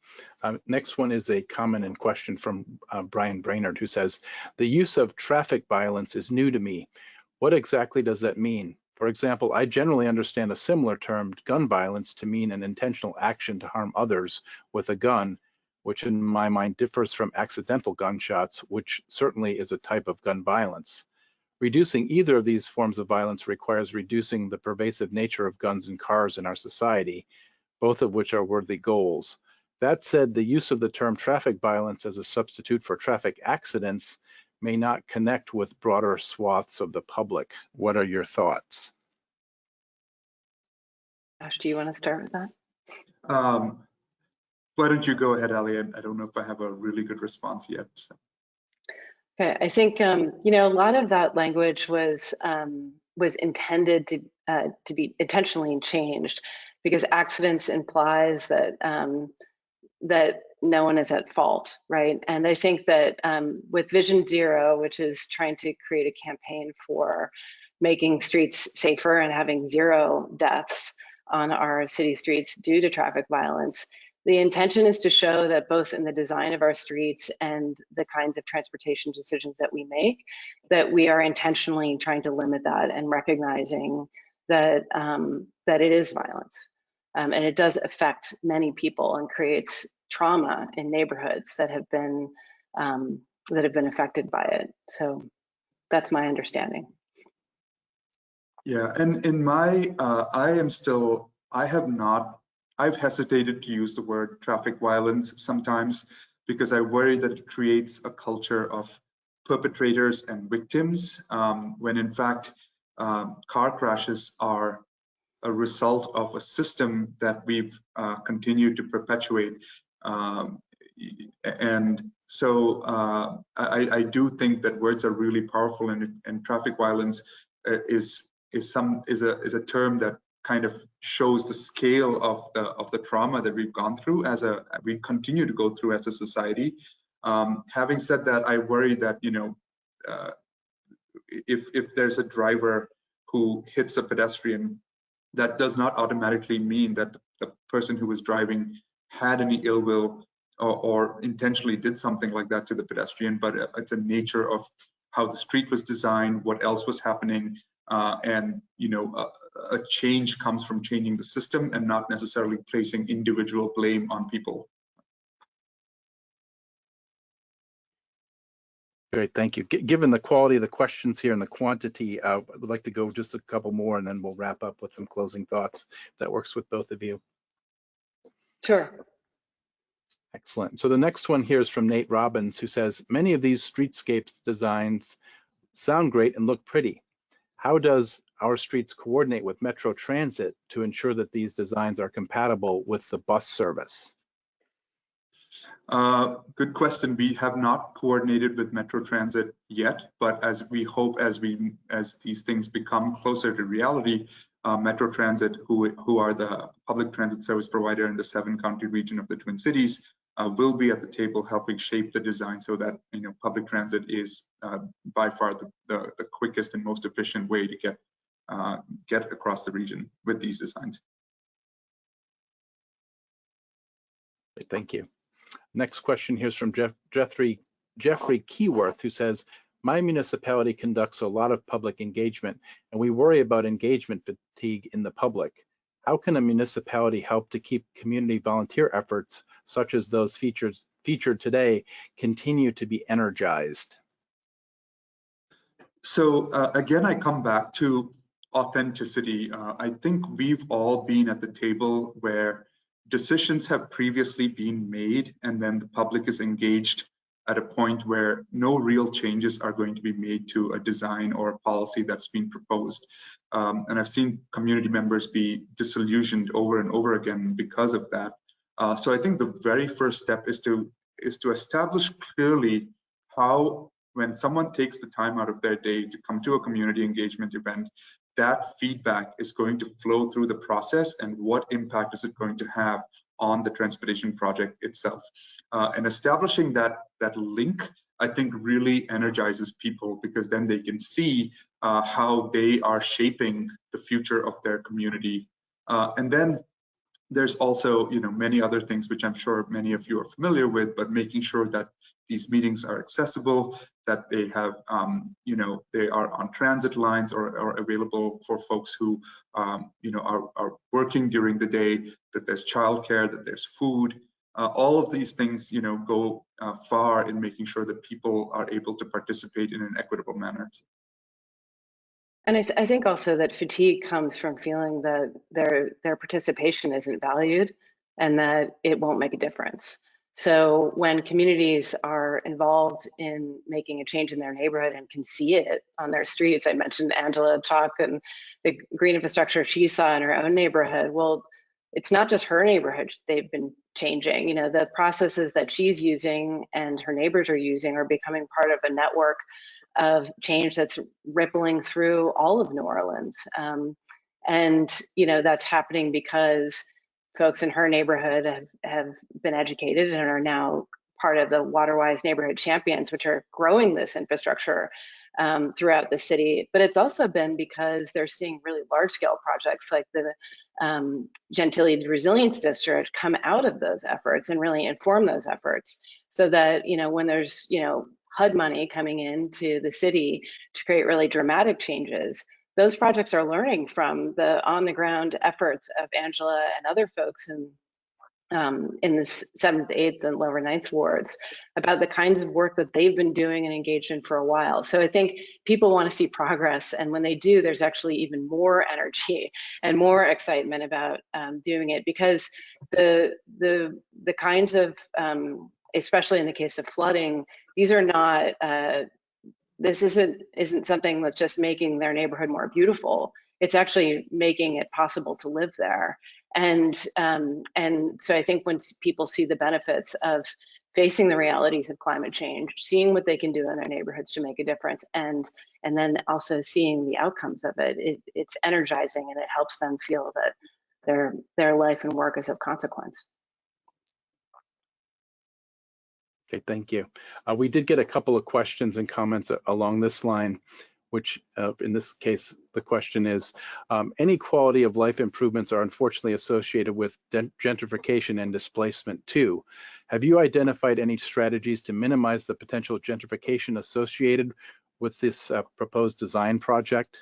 Next one is a comment and question from Brian Brainerd, who says, the use of traffic violence is new to me. What exactly does that mean? For example, I generally understand a similar term, gun violence, to mean an intentional action to harm others with a gun, which in my mind differs from accidental gunshots, which certainly is a type of gun violence. Reducing either of these forms of violence requires reducing the pervasive nature of guns and cars in our society, both of which are worthy goals. That said, the use of the term traffic violence as a substitute for traffic accidents may not connect with broader swaths of the public. What are your thoughts? Ash, do you want to start with that? Why don't you go ahead, Ali? I don't know if I have a really good response yet. So. Okay, I think you know, a lot of that language was intended to be intentionally changed, because accidents implies that that no one is at fault, right? And I think that with Vision Zero, which is trying to create a campaign for making streets safer and having 0 deaths on our city streets due to traffic violence, the intention is to show that both in the design of our streets and the kinds of transportation decisions that we make, that we are intentionally trying to limit that and recognizing that that it is violence. And it does affect many people and creates trauma in neighborhoods that have been affected by it. So that's my understanding. Yeah, and in my, I've hesitated to use the word traffic violence sometimes because I worry that it creates a culture of perpetrators and victims, when in fact, car crashes are a result of a system that we've continued to perpetuate. And so I do think that words are really powerful, and traffic violence is a term that kind of shows the scale of the trauma that we've gone through we continue to go through as a society. Having said that, I worry that, you know, if there's a driver who hits a pedestrian, that does not automatically mean that the person who was driving had any ill will or intentionally did something like that to the pedestrian, but it's a nature of how the street was designed, what else was happening, and you know, a change comes from changing the system and not necessarily placing individual blame on people. Great, thank you. Given the quality of the questions here and the quantity, I would like to go just a couple more and then we'll wrap up with some closing thoughts. If that works with both of you. Sure. Excellent. So the next one here is from Nate Robbins, who says, many of these streetscapes designs sound great and look pretty. How does our streets coordinate with Metro Transit to ensure that these designs are compatible with the bus service? Good question. We have not coordinated with Metro Transit yet, but as we hope, as these things become closer to reality, Metro Transit, who are the public transit service provider in the 7-county region of the Twin Cities, will be at the table helping shape the design so that, you know, public transit is by far the quickest and most efficient way to get across the region with these designs. Thank you. Next question here is from Jeffrey Keyworth, who says, my municipality conducts a lot of public engagement and we worry about engagement fatigue in the public. How can a municipality help to keep community volunteer efforts, such as those featured today, continue to be energized? So again, I come back to authenticity. I think we've all been at the table where decisions have previously been made and then the public is engaged at a point where no real changes are going to be made to a design or a policy that's been proposed. And I've seen community members be disillusioned over and over again because of that. So I think the very first step is to establish clearly how, when someone takes the time out of their day to come to a community engagement event, that feedback is going to flow through the process and what impact is it going to have on the transportation project itself. And establishing that link, I think, really energizes people, because then they can see how they are shaping the future of their community. And then there's also, you know, many other things which I'm sure many of you are familiar with, but making sure that these meetings are accessible, that they have, you know, they are on transit lines or available for folks who, you know, are working during the day, that there's childcare, that there's food. All of these things, you know, go far in making sure that people are able to participate in an equitable manner. And I think also that fatigue comes from feeling that their participation isn't valued and that it won't make a difference. So when communities are involved in making a change in their neighborhood and can see it on their streets, I mentioned Angela Chalk and the green infrastructure she saw in her own neighborhood. Well, it's not just her neighborhood they've been changing. You know, the processes that she's using and her neighbors are using are becoming part of a network of change that's rippling through all of New Orleans. And, you know, that's happening because folks in her neighborhood have been educated and are now part of the Waterwise Neighborhood Champions, which are growing this infrastructure throughout the city. But it's also been because they're seeing really large scale projects like the Gentilly Resilience District come out of those efforts and really inform those efforts, so that, you know, when there's, you know, HUD money coming into the city to create really dramatic changes, those projects are learning from the on-the-ground efforts of Angela and other folks in the 7th, 8th, and lower 9th wards about the kinds of work that they've been doing and engaged in for a while. So I think people want to see progress, and when they do, there's actually even more energy and more excitement about doing it, because the kinds of, especially in the case of flooding, these are not this isn't something that's just making their neighborhood more beautiful. It's actually making it possible to live there. And so I think when people see the benefits of facing the realities of climate change, seeing what they can do in their neighborhoods to make a difference, and then also seeing the outcomes of it, it's energizing, and it helps them feel that their life and work is of consequence. Okay, thank you. We did get a couple of questions and comments along this line, which in this case, the question is, any quality of life improvements are unfortunately associated with gentrification and displacement too. Have you identified any strategies to minimize the potential gentrification associated with this proposed design project?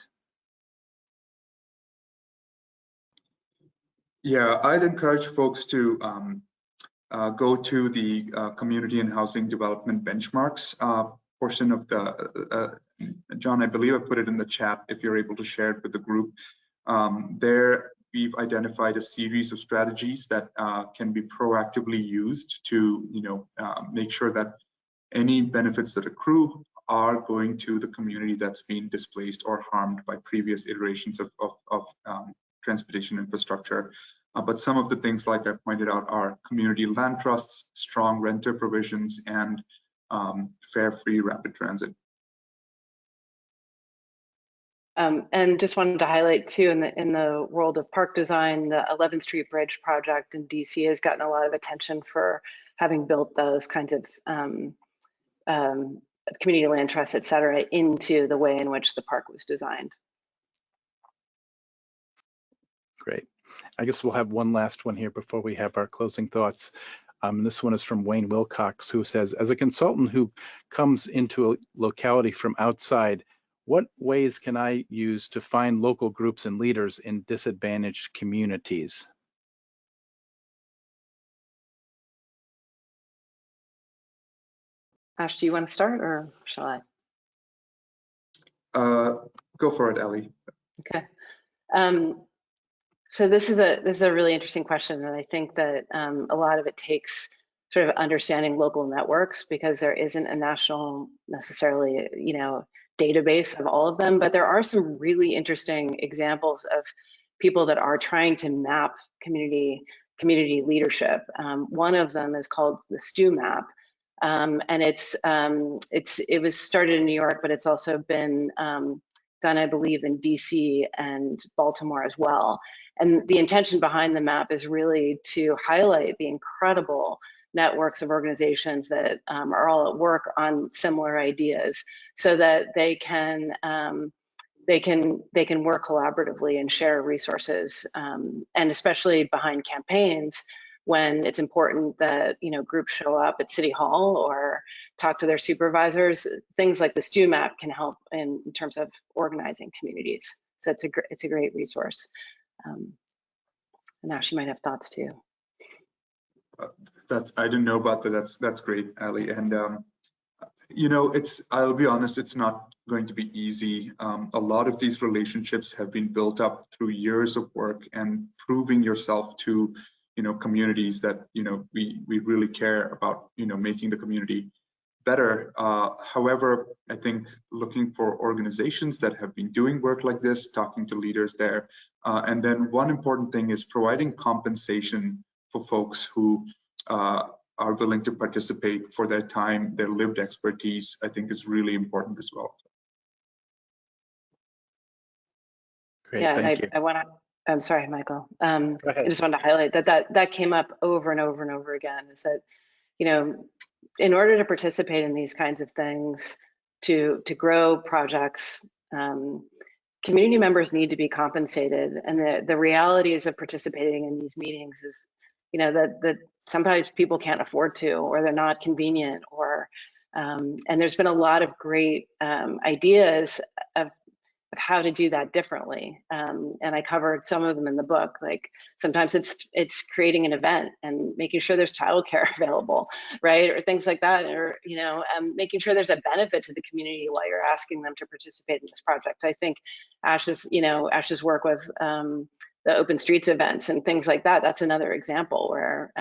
Yeah, I'd encourage folks to go to the community and housing development benchmarks portion of the, John, I believe I put it in the chat if you're able to share it with the group. There we've identified a series of strategies that can be proactively used to, you know, make sure that any benefits that accrue are going to the community that's been displaced or harmed by previous iterations of transportation infrastructure. But some of the things, like I pointed out, are community land trusts, strong renter provisions, and fare free rapid transit. And just wanted to highlight too, in the world of park design, the 11th Street Bridge project in DC has gotten a lot of attention for having built those kinds of community land trusts, et cetera, into the way in which the park was designed. Great. I guess we'll have one last one here before we have our closing thoughts. This one is from Wayne Wilcox, who says, as a consultant who comes into a locality from outside, what ways can I use to find local groups and leaders in disadvantaged communities? Ash, do you want to start, or shall I? Go for it, Ellie. Okay. So this is a really interesting question, and I think that a lot of it takes sort of understanding local networks, because there isn't a national necessarily, you know, database of all of them, but there are some really interesting examples of people that are trying to map community leadership. One of them is called the STEW map, and it was started in New York, but it's also been done, I believe, in DC and Baltimore as well. And the intention behind the map is really to highlight the incredible networks of organizations that are all at work on similar ideas, so that they can work collaboratively and share resources, and especially behind campaigns, when it's important that, you know, groups show up at City Hall or talk to their supervisors. Things like the STEW map can help in terms of organizing communities. So it's a great resource. And now she might have thoughts too. I didn't know about that. That's great, Ali. And you know, I'll be honest, it's not going to be easy. A lot of these relationships have been built up through years of work and proving yourself to communities that we really care about making the community better. However, I think looking for organizations that have been doing work like this, talking to leaders there, and then one important thing is providing compensation for folks who are willing to participate for their time, their lived expertise, I think is really important as well. Great, Yeah, thank you. I'm sorry, Michael. Go I ahead. just wanted to highlight that came up over and over and over again, is that, in order to participate in these kinds of things, to grow projects, community members need to be compensated. And the realities of participating in these meetings is, that sometimes people can't afford to, or they're not convenient, or and there's been a lot of great ideas of how to do that differently, and I covered some of them in the book. Like sometimes it's creating an event and making sure there's childcare available, right, or things like that, or making sure there's a benefit to the community while you're asking them to participate in this project. I think Ash's work with the open streets events and things like that, that's another example where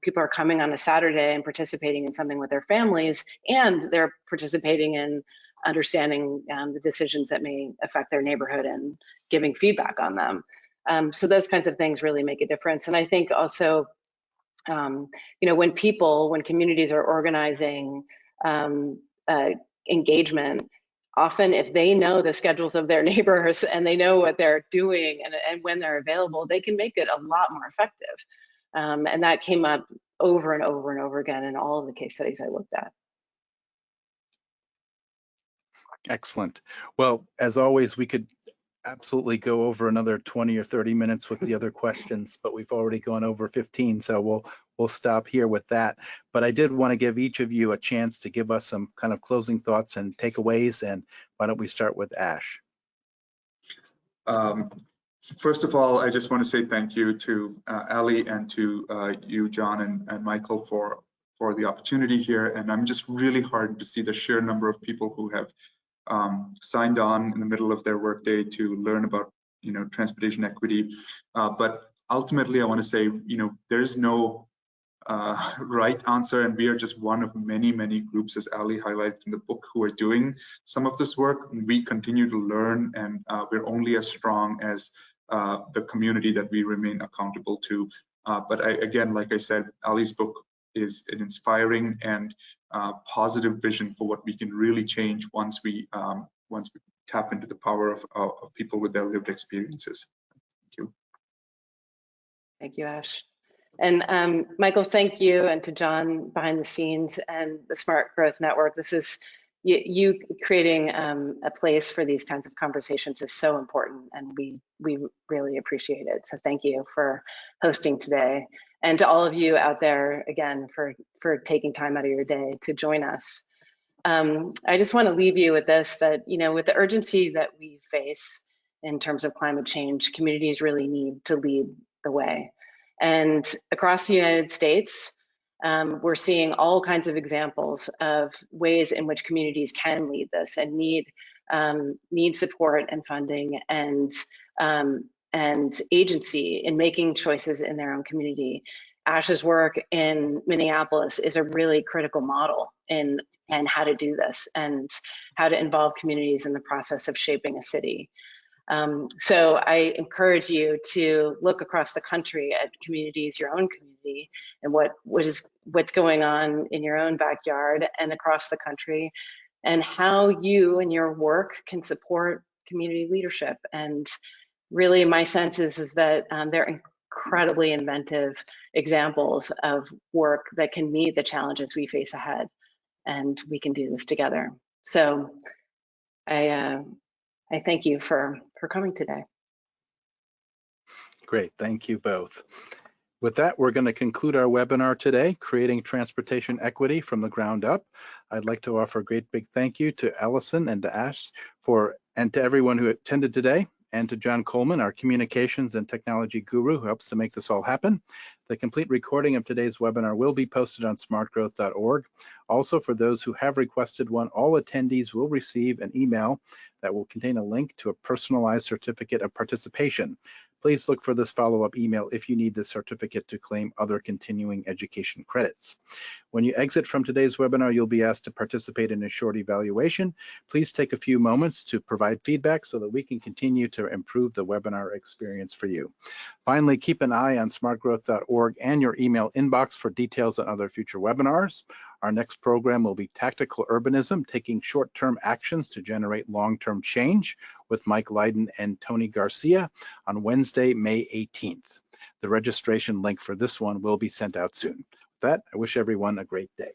people are coming on a Saturday and participating in something with their families, and they're participating in understanding the decisions that may affect their neighborhood and giving feedback on them. So those kinds of things really make a difference. And I think also, when communities are organizing engagement, often if they know the schedules of their neighbors and they know what they're doing and when they're available, they can make it a lot more effective. And that came up over and over and over again in all of the case studies I looked at. Excellent. Well, as always, we could absolutely go over another 20 or 30 minutes with the other questions, but we've already gone over 15, so we'll stop here with that. But I did want to give each of you a chance to give us some kind of closing thoughts and takeaways, and why don't we start with Ash? First of all, I just want to say thank you to Ali and to you, John, and Michael for the opportunity here. And I'm just really heartened to see the sheer number of people who have signed on in the middle of their workday to learn about transportation equity. But ultimately, I want to say there's no right answer, and we are just one of many groups, as Ali highlighted in the book, who are doing some of this work. We continue to learn, and we're only as strong as the community that we remain accountable to. But again, like I said, Ali's book is an inspiring and positive vision for what we can really change once we tap into the power of people with their lived experiences. Thank you. Thank you, Ash. And Michael, thank you, and to John behind the scenes and the Smart Growth Network. This is you creating a place for these kinds of conversations is so important, and we really appreciate it. So thank you for hosting today, and to all of you out there again for taking time out of your day to join us. I just want to leave you with this, that with the urgency that we face in terms of climate change, communities really need to lead the way. And across the United States, we're seeing all kinds of examples of ways in which communities can lead this and need support and funding and agency in making choices in their own community. Ash's work in Minneapolis is a really critical model in how to do this and how to involve communities in the process of shaping a city. So I encourage you to look across the country at communities, your own community, and what's going on in your own backyard and across the country, and how you and your work can support community leadership. And really, my sense is that they're incredibly inventive examples of work that can meet the challenges we face ahead, and we can do this together. So I thank you for coming today. Great, thank you both. With that, we're going to conclude our webinar today, Creating Transportation Equity from the Ground Up. I'd like to offer a great big thank you to Alison and to Ash and to everyone who attended today, and to John Coleman, our communications and technology guru who helps to make this all happen. The complete recording of today's webinar will be posted on smartgrowth.org. Also, for those who have requested one, all attendees will receive an email that will contain a link to a personalized certificate of participation. Please look for this follow-up email if you need the certificate to claim other continuing education credits. When you exit from today's webinar, you'll be asked to participate in a short evaluation. Please take a few moments to provide feedback so that we can continue to improve the webinar experience for you. Finally, keep an eye on smartgrowth.org and your email inbox for details on other future webinars. Our next program will be Tactical Urbanism, Taking Short-Term Actions to Generate Long-Term Change with Mike Lydon and Tony Garcia on Wednesday, May 18th. The registration link for this one will be sent out soon. With that, I wish everyone a great day.